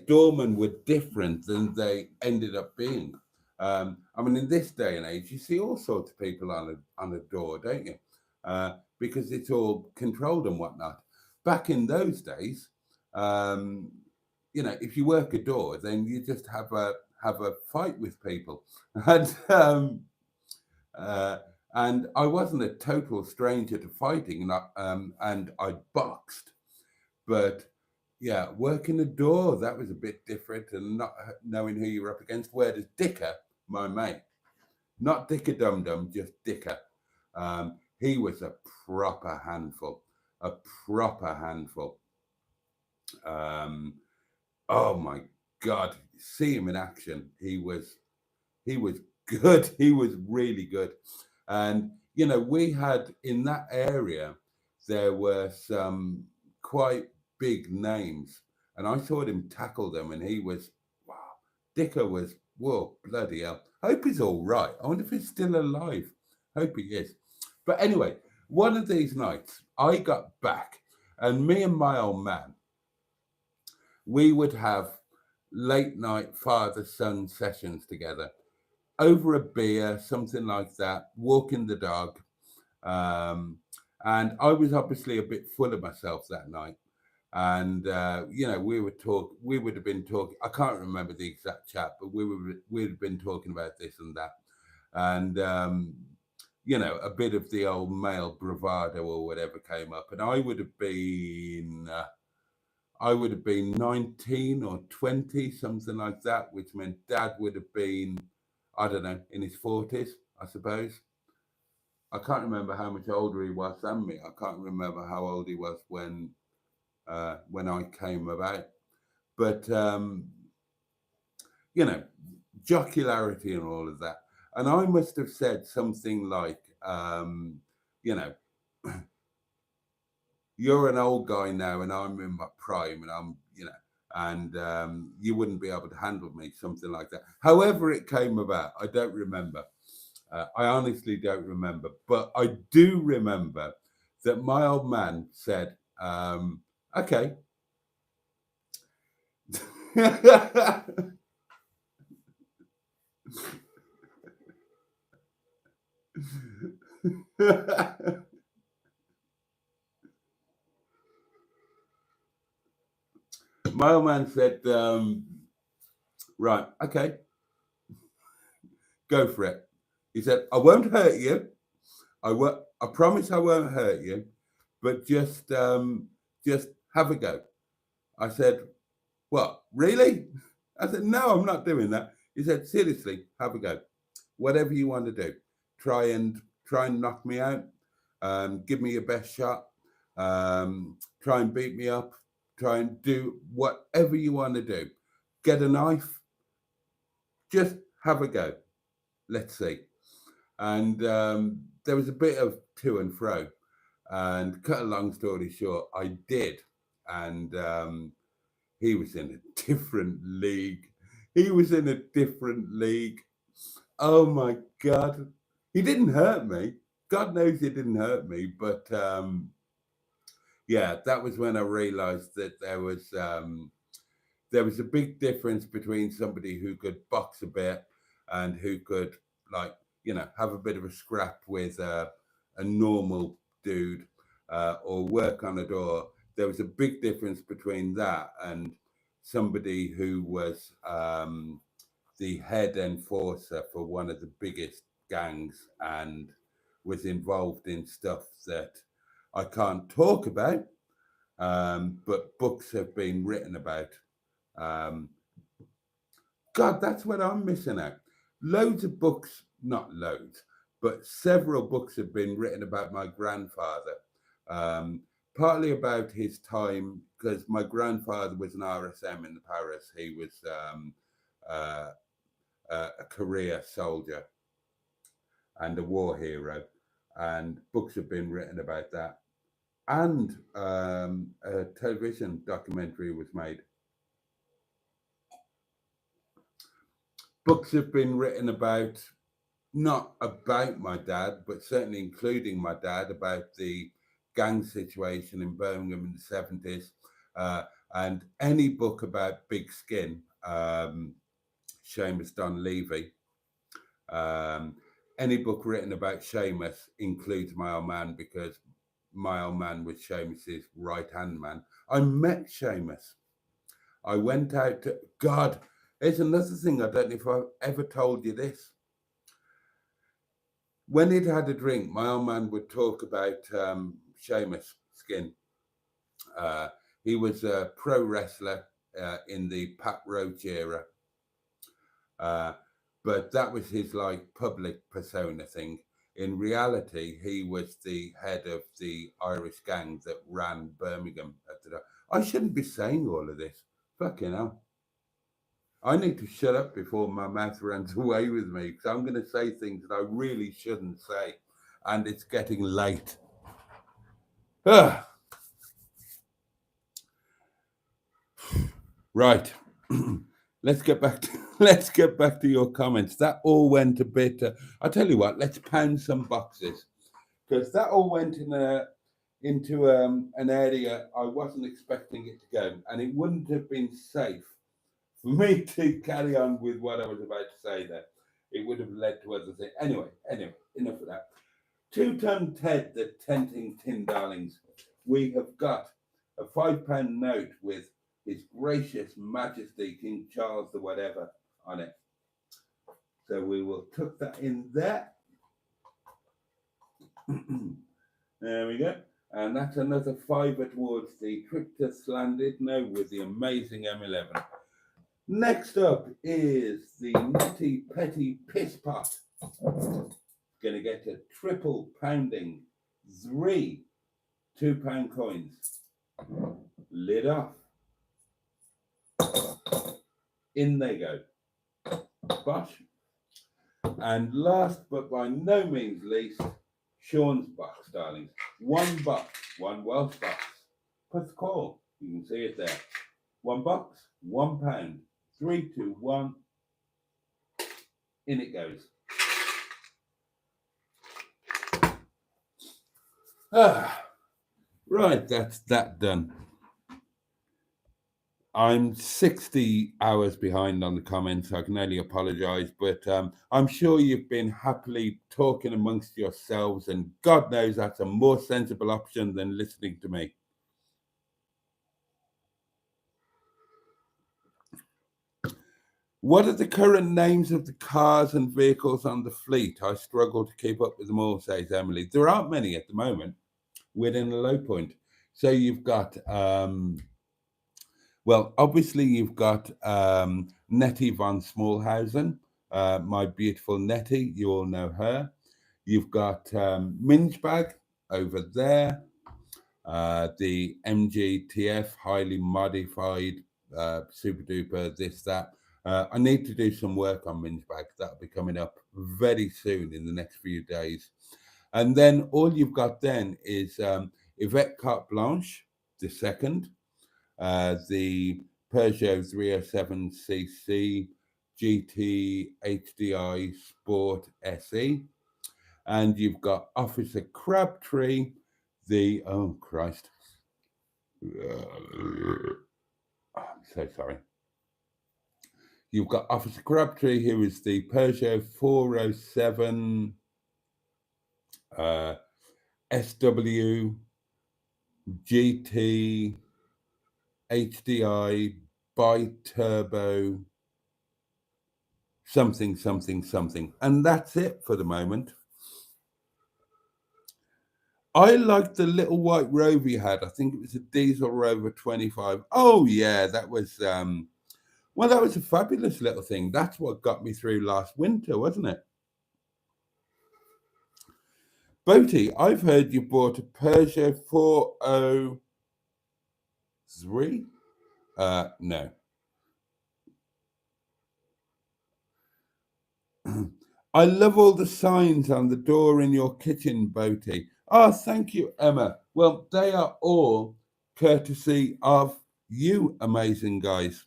doormen were different than they ended up being. In this day and age, you see all sorts of people on a door, don't you? Because it's all controlled and whatnot. Back in those days, if you work a door, then you just have a fight with people, and I wasn't a total stranger to fighting, and I boxed, but yeah, working a door, that was a bit different, and not knowing who you were up against. Whereas Dicker, my mate, not Dicker Dum Dum, just Dicker, he was a proper handful, Oh my God, see him in action. He was good. He was really good. And, we had in that area, there were some quite big names. And I saw him tackle them, and he was, wow. Dicker was, whoa, bloody hell. I hope he's all right. I wonder if he's still alive. Hope he is. But anyway, one of these nights, I got back, and me and my old man, we would have late night father-son sessions together over a beer, something like that, walking the dog. And I was obviously a bit full of myself that night. And we would have been talking. I can't remember the exact chat, but we'd have been talking about this and that, and a bit of the old male bravado or whatever came up, and I would have been 19 or 20, something like that, which meant Dad would have been, I don't know, in his 40s, I suppose. I can't remember how much older he was than me. I can't remember how old he was when I came about. But, jocularity and all of that. And I must have said something like, you're an old guy now and I'm in my prime and and you wouldn't be able to handle me, something like that. However it came about, I don't remember. I honestly don't remember. But I do remember that my old man said, okay. My old man said, right, okay, go for it. He said, I won't hurt you. I promise I won't hurt you, but just have a go. I said, what, really? I said, no, I'm not doing that. He said, seriously, have a go. Whatever you want to do. Try and knock me out. Give me your best shot. Try and beat me up. Try and do whatever you want to do. Get a knife. Just have a go. Let's see. And there was a bit of to and fro. And cut a long story short, I did. And he was in a different league. He was in a different league. Oh my God. He didn't hurt me. God knows he didn't hurt me. But yeah, that was when I realized that there was a big difference between somebody who could box a bit and who could, like, have a bit of a scrap with a normal dude or work on a door. There was a big difference between that and somebody who was the head enforcer for one of the biggest gangs and was involved in stuff that I can't talk about, but books have been written about. God, that's what I'm missing out. Loads of books, not loads, but several books have been written about my grandfather. Partly about his time, because my grandfather was an RSM in Paris. He was a career soldier and a war hero, and books have been written about that. And a television documentary was made. Books have been written about, not about my dad, but certainly including my dad, about the gang situation in Birmingham in the 70s. And any book about Big Skin, Seamus Donlevy, any book written about Seamus includes my old man, because my old man was Seamus's right-hand man. I met Seamus. I went out to, God, there's another thing, I don't know if I've ever told you this. When he'd had a drink, my old man would talk about Seamus Skin. He was a pro wrestler in the Pat Roach era. But that was his like public persona thing. In reality, he was the head of the Irish gang that ran Birmingham at the time. I shouldn't be saying all of this. Fucking hell. I need to shut up before my mouth runs away with me, because I'm going to say things that I really shouldn't say. And it's getting late. Right. Let's get back to your comments. That all went a bit. I'll tell you what. Let's pound some boxes, because that all went into an area I wasn't expecting it to go, and it wouldn't have been safe for me to carry on with what I was about to say there. It would have led to other things. Anyway, enough of that. 2-ton Ted, the Tenting Tin Darlings. We have got a £5 note with His Gracious Majesty King Charles the whatever on it. So we will tuck that in there. There we go. And that's another £5 towards the trip to Llandudno with the amazing M11. Next up is the Nitty Petty Piss Pot. Going to get a triple pounding 3 £2 coins. Lid off. In they go. Bosh. And last but by no means least, Sean's box, darlings. One box, one Welsh box. Put the call. You can see it there. One box, £1. 3, 2, 1. In it goes. Right, that's that done. I'm 60 hours behind on the comments. I can only apologise, but I'm sure you've been happily talking amongst yourselves, and God knows that's a more sensible option than listening to me. What are the current names of the cars and vehicles on the fleet? I struggle to keep up with them all, says Emily. There aren't many at the moment. We're in a low point. So you've got... well, obviously, you've got Nettie von Smallhausen, my beautiful Nettie. You all know her. You've got Mingebag over there, the MGTF, highly modified, super duper, this, that. I need to do some work on Mingebag. That'll be coming up very soon in the next few days. And then all you've got then is Yvette Carte Blanche, the second. The Peugeot 307cc GT HDI Sport SE, and you've got Officer Crabtree, the oh Christ, I'm so sorry. You've got Officer Crabtree, who is the Peugeot 407 SW GT HDI bi-turbo something. And that's it for the moment. I liked the little white Rover you had. I think it was a diesel Rover 25. Oh, yeah, that was... well, that was a fabulous little thing. That's what got me through last winter, wasn't it? Boaty, I've heard you bought a Peugeot 403? No. I love all the signs on the door in your kitchen, Boaty. Oh, thank you, Emma. Well, they are all courtesy of you, amazing guys.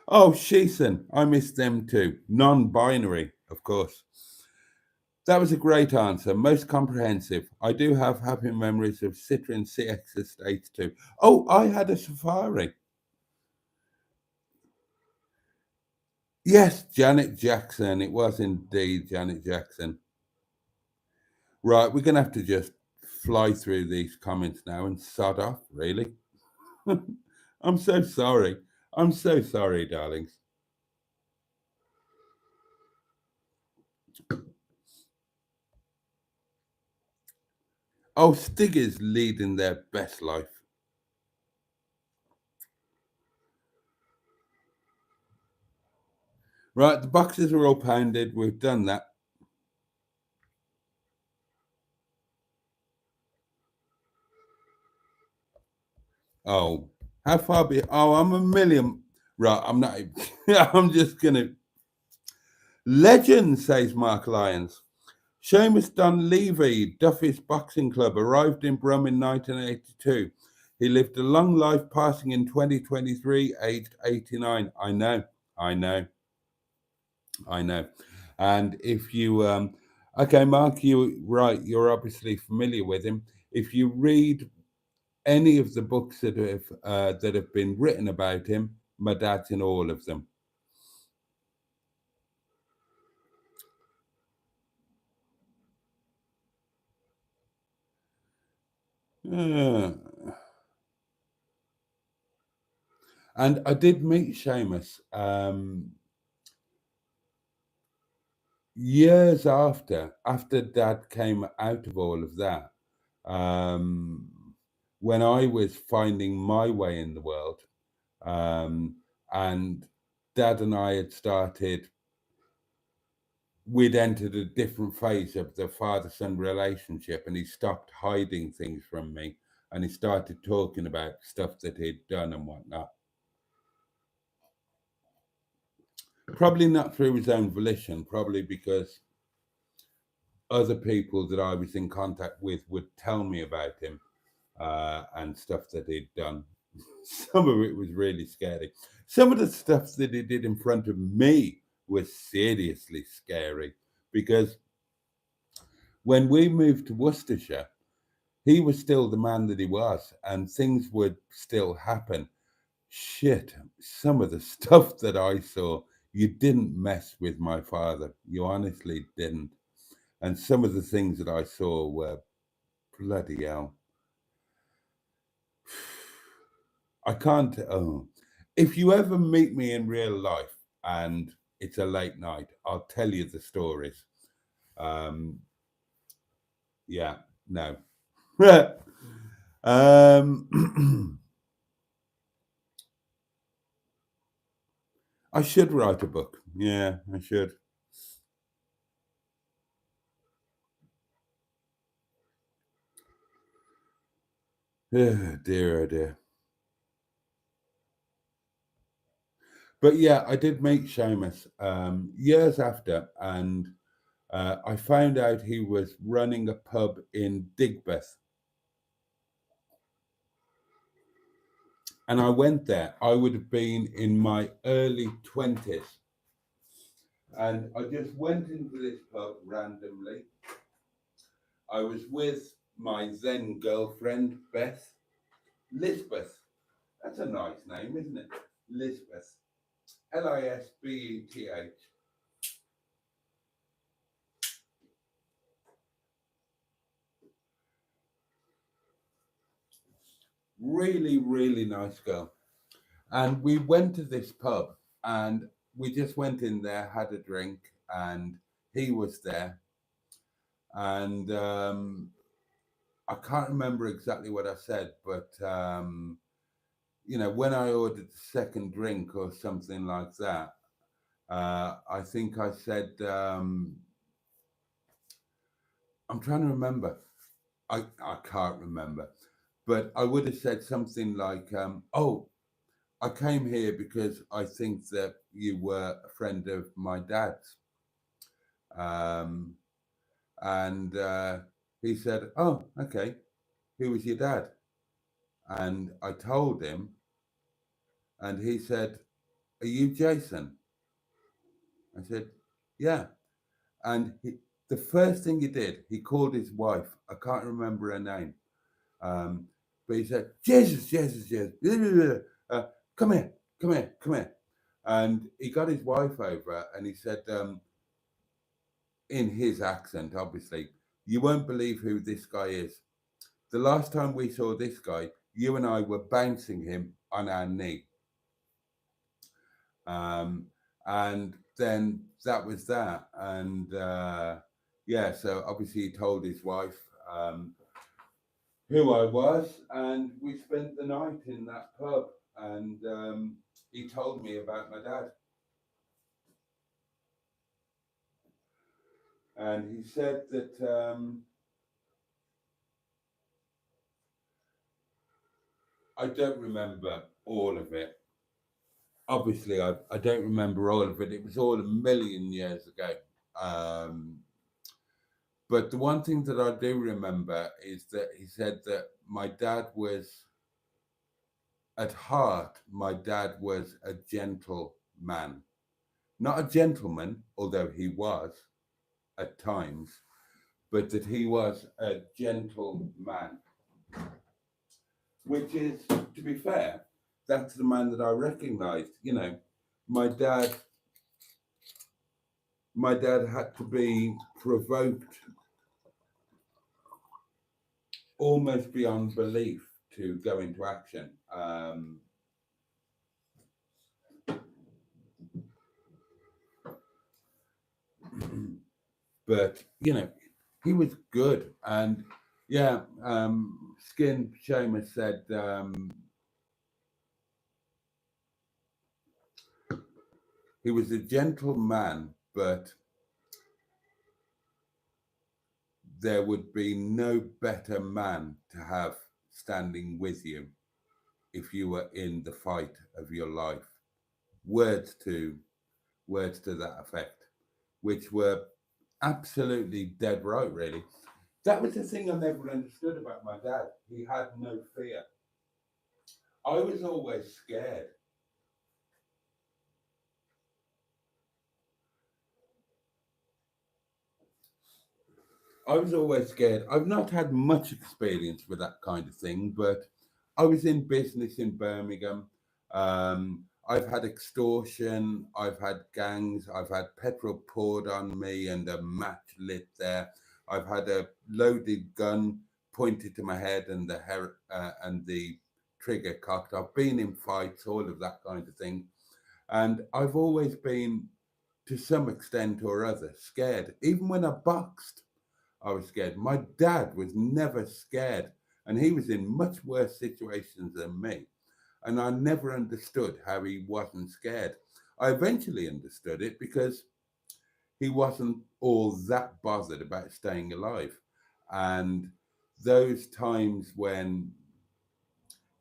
Oh, Sheeson, I missed them too. Non-binary, of course. That was a great answer, most comprehensive. I do have happy memories of Citroen CX Estates too. Oh, I had a Safari. Yes, Janet Jackson. It was indeed Janet Jackson. Right, we're going to have to just fly through these comments now and sod off, really. I'm so sorry. I'm so sorry, darlings. Oh, Stigger's leading their best life. Right, the boxes are all pounded. We've done that. Oh, how far be? Oh, I'm a million. Right, I'm not. I'm just gonna. Legend, says Mark Lyons. Seamus Dunleavy, Duffy's Boxing Club, arrived in Brum in 1982. He lived a long life, passing in 2023, aged 89. I know. And if you, okay, Mark, you're obviously familiar with him. If you read any of the books that have been written about him, my dad's in all of them. And I did meet Seamus years after Dad came out of all of that. When I was finding my way in the world, and Dad and I had started, we'd entered a different phase of the father-son relationship, and he stopped hiding things from me, and he started talking about stuff that he'd done and whatnot. Probably not through his own volition, probably because other people that I was in contact with would tell me about him and stuff that he'd done. Some of it was really scary. Some of the stuff that he did in front of me was seriously scary, because when we moved to Worcestershire, he was still the man that he was, and things would still happen. Shit, some of the stuff that I saw, you didn't mess with my father. You honestly didn't. And some of the things that I saw were bloody hell. I can't. Oh, if you ever meet me in real life and it's a late night, I'll tell you the stories. Yeah, no. I should write a book. Yeah, I should. Oh dear, oh dear. But yeah, I did meet Seamus years after, and I found out he was running a pub in Digbeth. And I went there. I would have been in my early 20s. And I just went into this pub randomly. I was with my then girlfriend, Beth. Lisbeth. That's a nice name, isn't it? Lisbeth. Lisbeth. Really, really nice girl. And we went to this pub, and we just went in there, had a drink, and he was there. And I can't remember exactly what I said, but when I ordered the second drink or something like that, I think I said, I'm trying to remember. I can't remember, but I would have said something like, oh, I came here because I think that you were a friend of my dad's. And he said, oh, okay, who was your dad? And I told him, and he said, are you Jason? I said, yeah. And the first thing he did, he called his wife. I can't remember her name. But he said, Jesus, come here. And he got his wife over, and he said, in his accent, obviously, you won't believe who this guy is. The last time we saw this guy, you and I were bouncing him on our knee. And then that was that. And yeah, so obviously he told his wife who I was, and we spent the night in that pub, and he told me about my dad. And he said that I don't remember all of it. Obviously, I don't remember all of it. It was all a million years ago. But the one thing that I do remember is that he said that my dad was, at heart, my dad was a gentle man. Not a gentleman, although he was at times, but that he was a gentle man. which is, to be fair, that's the man that I recognised. You know, my dad had to be provoked almost beyond belief to go into action. But you know, he was good, and yeah, Skin Seamus said he was a gentle man, but there would be no better man to have standing with you if you were in the fight of your life. Words to that effect, which were absolutely dead right, really. That was the thing I never understood about my dad. He had no fear. I was always scared. I've not had much experience with that kind of thing, but I was in business in Birmingham. I've had extortion, I've had gangs, I've had petrol poured on me and a match lit there. I've had a loaded gun pointed to my head and the trigger cocked. I've been in fights, all of that kind of thing, and I've always been, to some extent or other, scared. Even when I boxed, I was scared. My dad was never scared, and he was in much worse situations than me. And I never understood how he wasn't scared. I eventually understood it because he wasn't all that bothered about staying alive. And those times when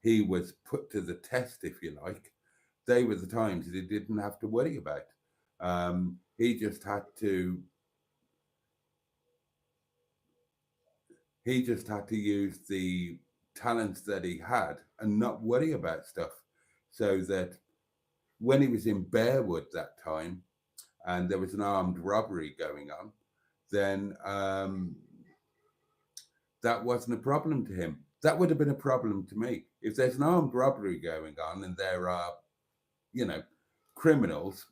he was put to the test, if you like, they were the times that he didn't have to worry about. He just had to use the talents that he had and not worry about stuff, so that when he was in Bearwood that time and there was an armed robbery going on, then that wasn't a problem to him. That would have been a problem to me. If there's an armed robbery going on and there are, you know, criminals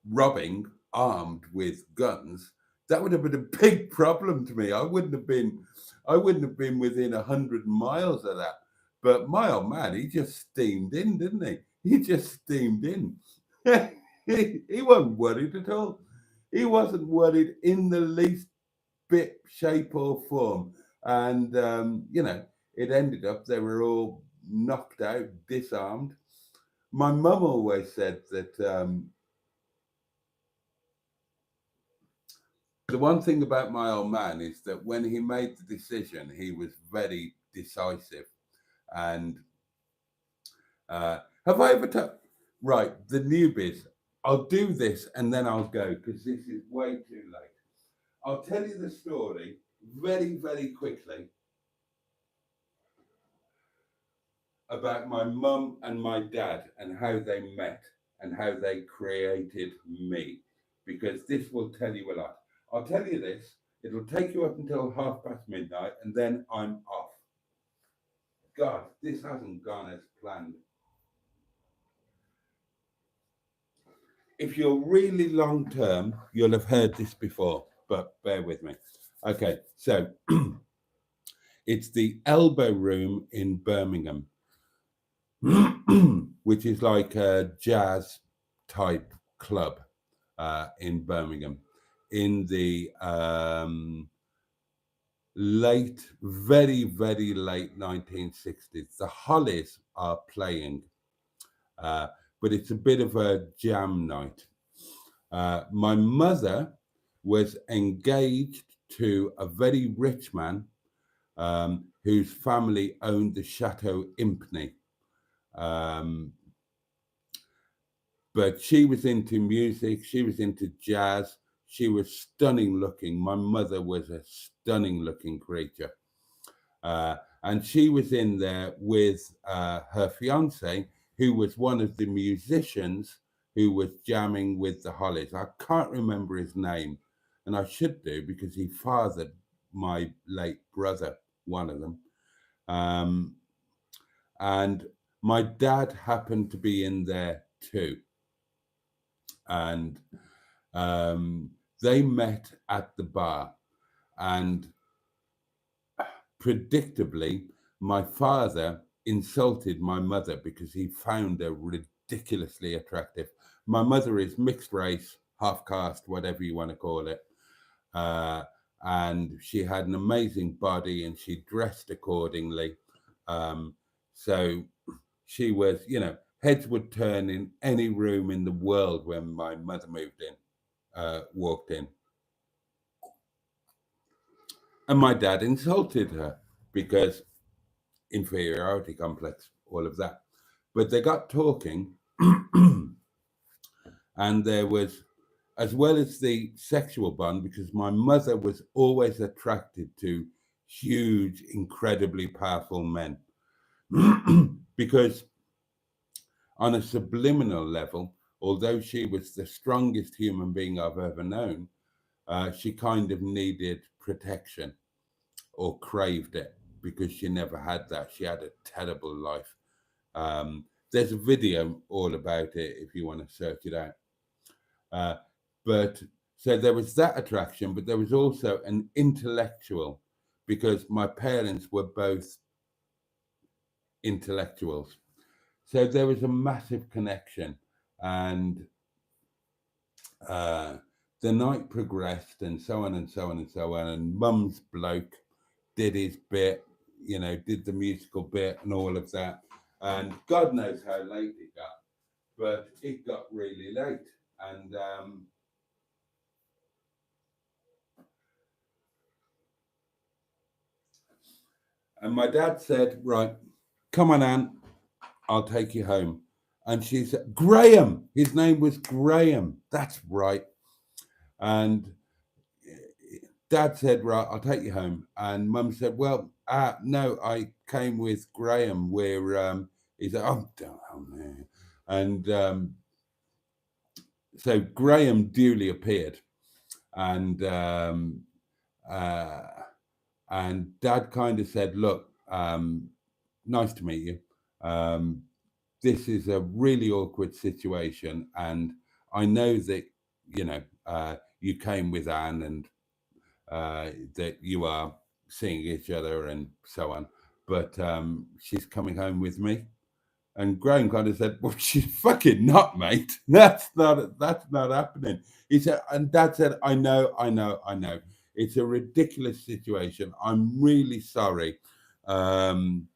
robbing armed with guns, that would have been a big problem to me. I wouldn't have been within 100 miles of that. But my old man, he just steamed in, didn't he? He just steamed in. he wasn't worried at all. He wasn't worried in the least bit, shape, or form. And you know, it ended up they were all knocked out, disarmed. My mum always said that the one thing about my old man is that when he made the decision, he was very decisive. And have I ever right, the newbies, I'll do this and then I'll go because this is way too late. I'll tell you the story very, very quickly about my mum and my dad and how they met and how they created me, because this will tell you a lot. I'll tell you this, it'll take you up until midnight, and then I'm off. God, this hasn't gone as planned. If you're really long term, you'll have heard this before, but bear with me. Okay, so it's the Elbow Room in Birmingham, which is like a jazz type club in Birmingham in the very, very late 1960s. The Hollies are playing, but it's a bit of a jam night. My mother was engaged to a very rich man whose family owned the Chateau Impney. But she was into music, she was into jazz, she was stunning looking. My mother was a stunning looking creature. And she was in there with her fiance, who was one of the musicians who was jamming with the Hollies. I can't remember his name, and I should do because he fathered my late brother, one of them. and my dad happened to be in there too. And they met at the bar, and predictably, my father insulted my mother because he found her ridiculously attractive. My mother is mixed race, half caste, whatever you want to call it. And she had an amazing body and she dressed accordingly. So she was, heads would turn in any room in the world when my mother walked in. And my dad insulted her because inferiority complex, all of that. But they got talking, and there was, as well as the sexual bond, because my mother was always attracted to huge, incredibly powerful men. Because on a subliminal level, although she was the strongest human being I've ever known, she kind of needed protection or craved it because she never had that. She had a terrible life. There's a video all about it if you want to search it out. But so there was that attraction, but there was also an intellectual, because my parents were both intellectuals. So there was a massive connection, and the night progressed, and so on and so on and so on. And Mum's bloke did his bit, did the musical bit and all of that. And God knows how late it got, but it got really late. And my dad said, right, come on, Anne, I'll take you home. And she said, Graham, his name was Graham. That's right. And Dad said, right, I'll take you home. And Mum said, well, no, I came with Graham. He said, oh, man. And so Graham duly appeared. And Dad kind of said, look, nice to meet you. This is a really awkward situation. And I know that, you came with Anne and that you are seeing each other and so on, but she's coming home with me. And Graham kind of said, well, she's fucking not, mate. That's not happening. He said, and Dad said, I know. It's a ridiculous situation. I'm really sorry. But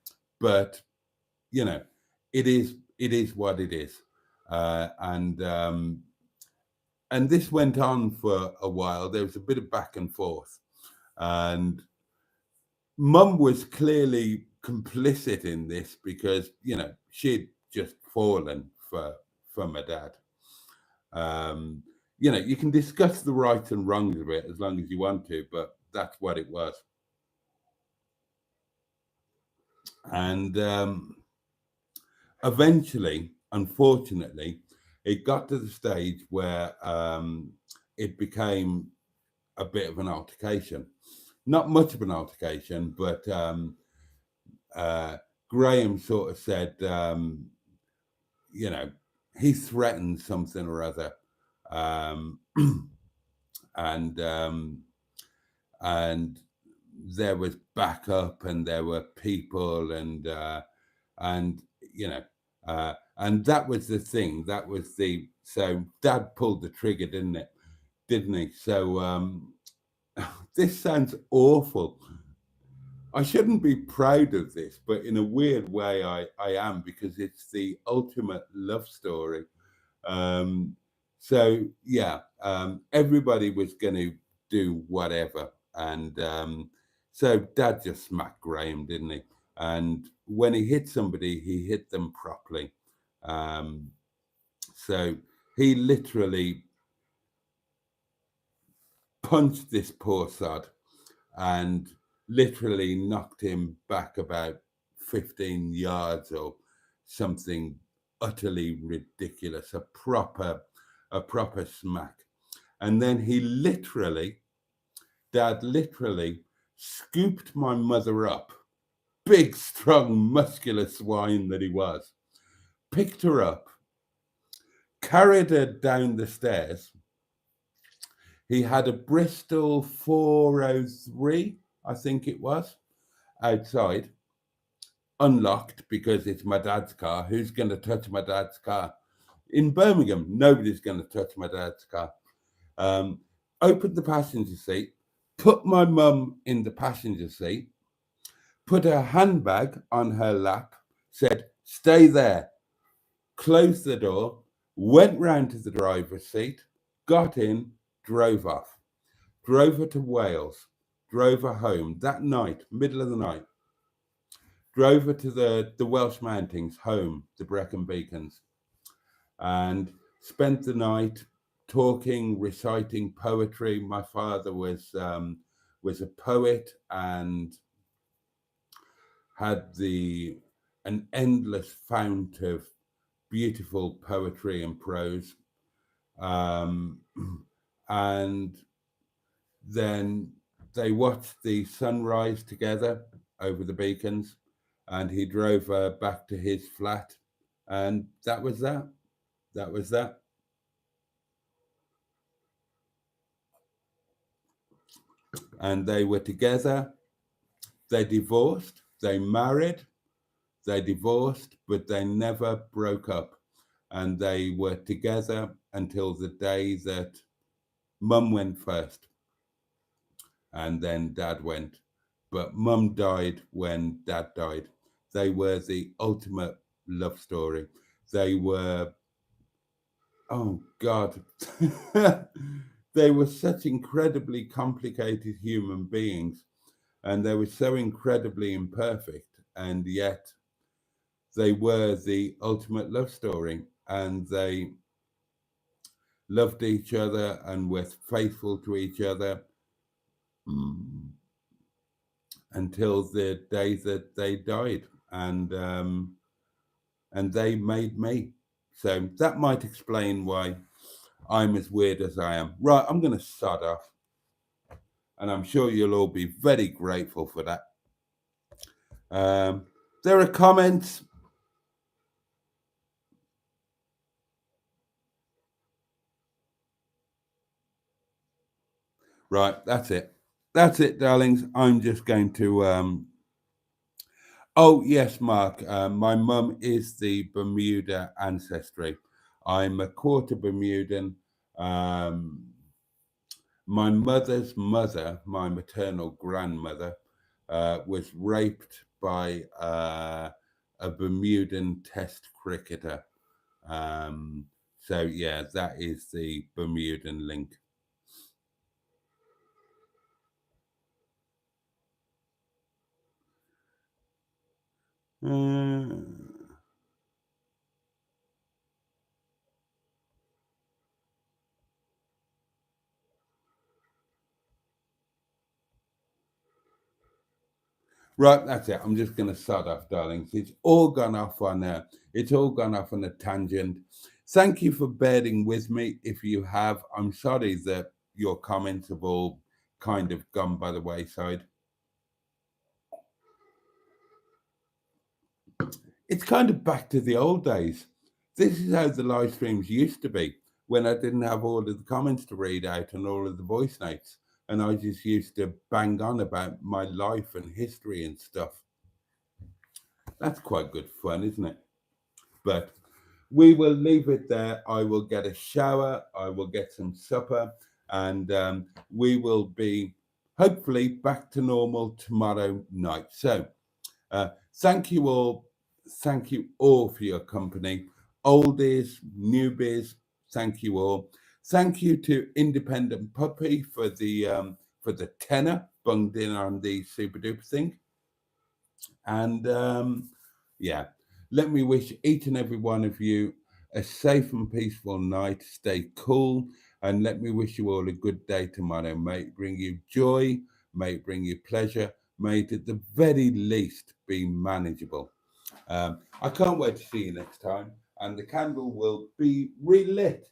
it is what it is. And this went on for a while. There was a bit of back and forth. And Mum was clearly complicit in this because, she'd just fallen for my dad. You can discuss the right and wrongs of it as long as you want to, but that's what it was. And eventually, unfortunately, it got to the stage where it became a bit of an altercation. Not much of an altercation, but Graham sort of said, he threatened something or other. And there was backup and there were people and that was the thing. So Dad pulled the trigger, didn't he? So this sounds awful. I shouldn't be proud of this, but in a weird way, I am, because it's the ultimate love story. So yeah, everybody was going to do whatever, and so Dad just smacked Graham, didn't he? And when he hit somebody, he hit them properly. So he literally punched this poor sod and literally knocked him back about 15 yards or something utterly ridiculous, a proper smack. And then Dad literally scooped my mother up big, strong, muscular swine that he was. Picked her up, carried her down the stairs. He had a Bristol 403, I think it was, outside, unlocked because it's my dad's car. Who's going to touch my dad's car? In Birmingham, nobody's going to touch my dad's car. Opened the passenger seat, put my mum in the passenger seat, put her handbag on her lap, said, stay there, closed the door, went round to the driver's seat, got in, drove off, drove her to Wales, drove her home that night, middle of the night, drove her to the Welsh Mountains, home, the Brecon Beacons, and spent the night talking, reciting poetry. My father was a poet and had an endless fount of beautiful poetry and prose. And then they watched the sunrise together over the beacons, and he drove her back to his flat, and that was that. That was that. And they were together. They divorced, they married, they divorced, but they never broke up. And they were together until the day that mum went first. And then dad went. But mum died when dad died. They were the ultimate love story. They were, oh God, they were such incredibly complicated human beings. And they were so incredibly imperfect, and yet they were the ultimate love story. And they loved each other and were faithful to each other until the day that they died. And they made me. So that might explain why I'm as weird as I am. Right, I'm going to sod off. And I'm sure you'll all be very grateful for that. There are comments. Right, that's it. That's it, darlings. I'm just going to... Oh, yes, Mark. My mum is the Bermuda ancestry. I'm a quarter Bermudan. My mother's mother, my maternal grandmother, was raped by a Bermudan test cricketer. So, yeah, that is the Bermudan link. Right, that's it. I'm just going to sod off, darlings. It's all gone off on a tangent. Thank you for bearing with me. If you have, I'm sorry that your comments have all kind of gone by the wayside. It's kind of back to the old days. This is how the live streams used to be, when I didn't have all of the comments to read out and all of the voice notes. And I just used to bang on about my life and history and stuff. That's quite good fun, isn't it? But we will leave it there. I will get a shower. I will get some supper. And we will be hopefully back to normal tomorrow night. So thank you all. Thank you all for your company. Oldies, newbies, thank you all. Thank you to Independent Puppy for the tenner bunged in on the super duper thing. And yeah, let me wish each and every one of you a safe and peaceful night. Stay cool, and let me wish you all a good day tomorrow. May it bring you joy, may it bring you pleasure, may it at the very least be manageable. I can't wait to see you next time, and the candle will be relit.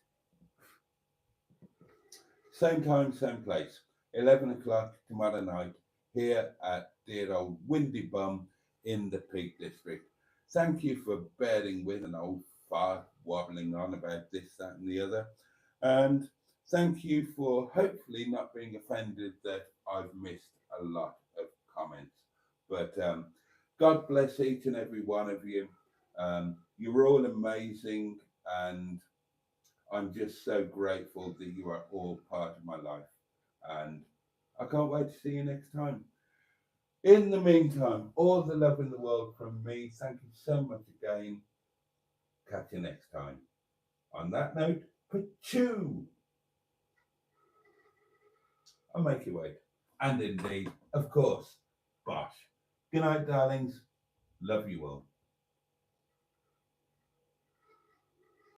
Same time, same place, 11 o'clock tomorrow night, here at dear old Windy Bum in the Peak District. Thank you for bearing with an old fart wobbling on about this, that, and the other. And thank you for hopefully not being offended that I've missed a lot of comments. But God bless each and every one of you. You're all amazing, and I'm just so grateful that you are all part of my life. And I can't wait to see you next time. In the meantime, all the love in the world from me. Thank you so much again. Catch you next time. On that note, pachoo! I'll make you wait. And indeed, of course, bosh. Good night, darlings. Love you all.